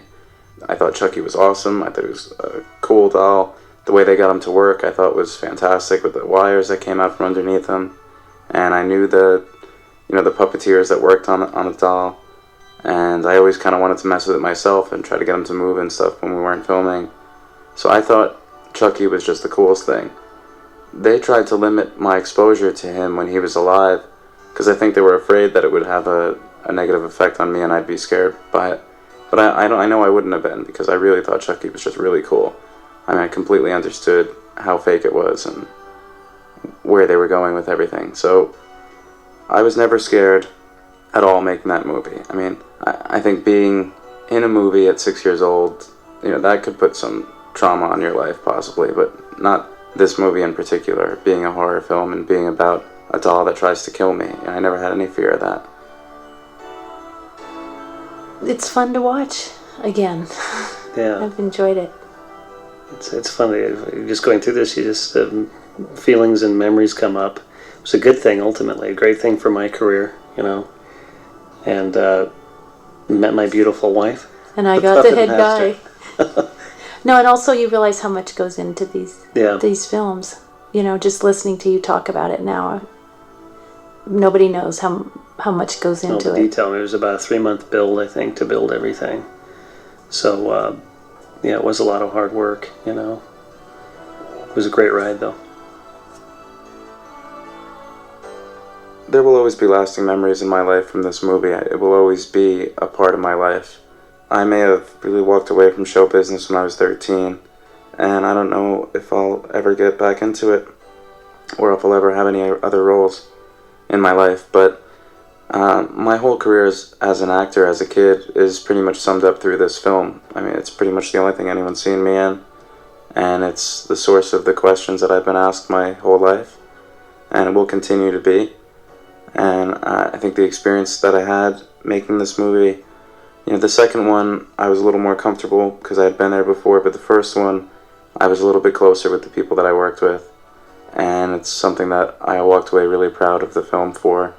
I thought Chucky was awesome. I thought it was a cool doll. The way they got him to work I thought was fantastic, with the wires that came out from underneath him. And I knew the puppeteers that worked on the doll. And I always kind of wanted to mess with it myself and try to get him to move and stuff when we weren't filming. So I thought Chucky was just the coolest thing. They tried to limit my exposure to him when he was alive, because I think they were afraid that it would have a negative effect on me and I'd be scared by it. But I know I wouldn't have been, because I really thought Chucky was just really cool. I mean, I completely understood how fake it was and where they were going with everything. So I was never scared at all making that movie. I mean, I think being in a movie at 6 years old, that could put some trauma on your life possibly, but not this movie in particular, being a horror film and being about a doll that tries to kill me. I never had any fear of that. it's fun to watch again. Yeah. I've enjoyed it. It's funny. Just going through this, you just feelings and memories come up. It was a good thing ultimately, a great thing for my career, you know. And met my beautiful wife. And I got the head guy. No, and also you realize how much goes into these films. You know, just listening to you talk about it now, nobody knows how much goes into it. Detail. It was about a 3-month build, I think, to build everything. So, yeah, it was a lot of hard work, you know. It was a great ride, though. There will always be lasting memories in my life from this movie. It will always be a part of my life. I may have really walked away from show business when I was 13, and I don't know if I'll ever get back into it, or if I'll ever have any other roles in my life, but my whole career as an actor, as a kid, is pretty much summed up through this film. I mean, it's pretty much the only thing anyone's seen me in, and it's the source of the questions that I've been asked my whole life, and it will continue to be. And I think the experience that I had making this movie, you know, the second one I was a little more comfortable because I had been there before, but the first one I was a little bit closer with the people that I worked with, and it's something that I walked away really proud of the film for.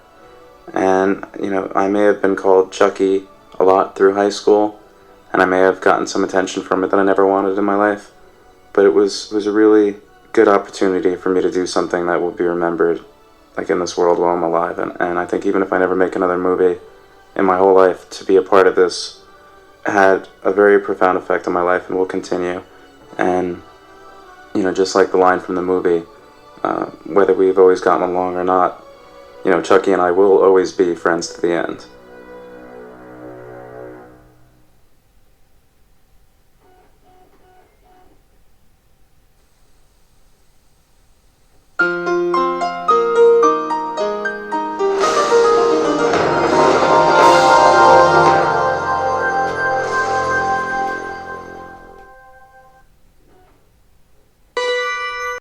And, you know, I may have been called Chucky a lot through high school, and I may have gotten some attention from it that I never wanted in my life, but it was a really good opportunity for me to do something that will be remembered, like, in this world while I'm alive. And I think even if I never make another movie in my whole life, to be a part of this had a very profound effect on my life and will continue. And, you know, just like the line from the movie, whether we've always gotten along or not, you know, Chucky and I will always be friends to the end.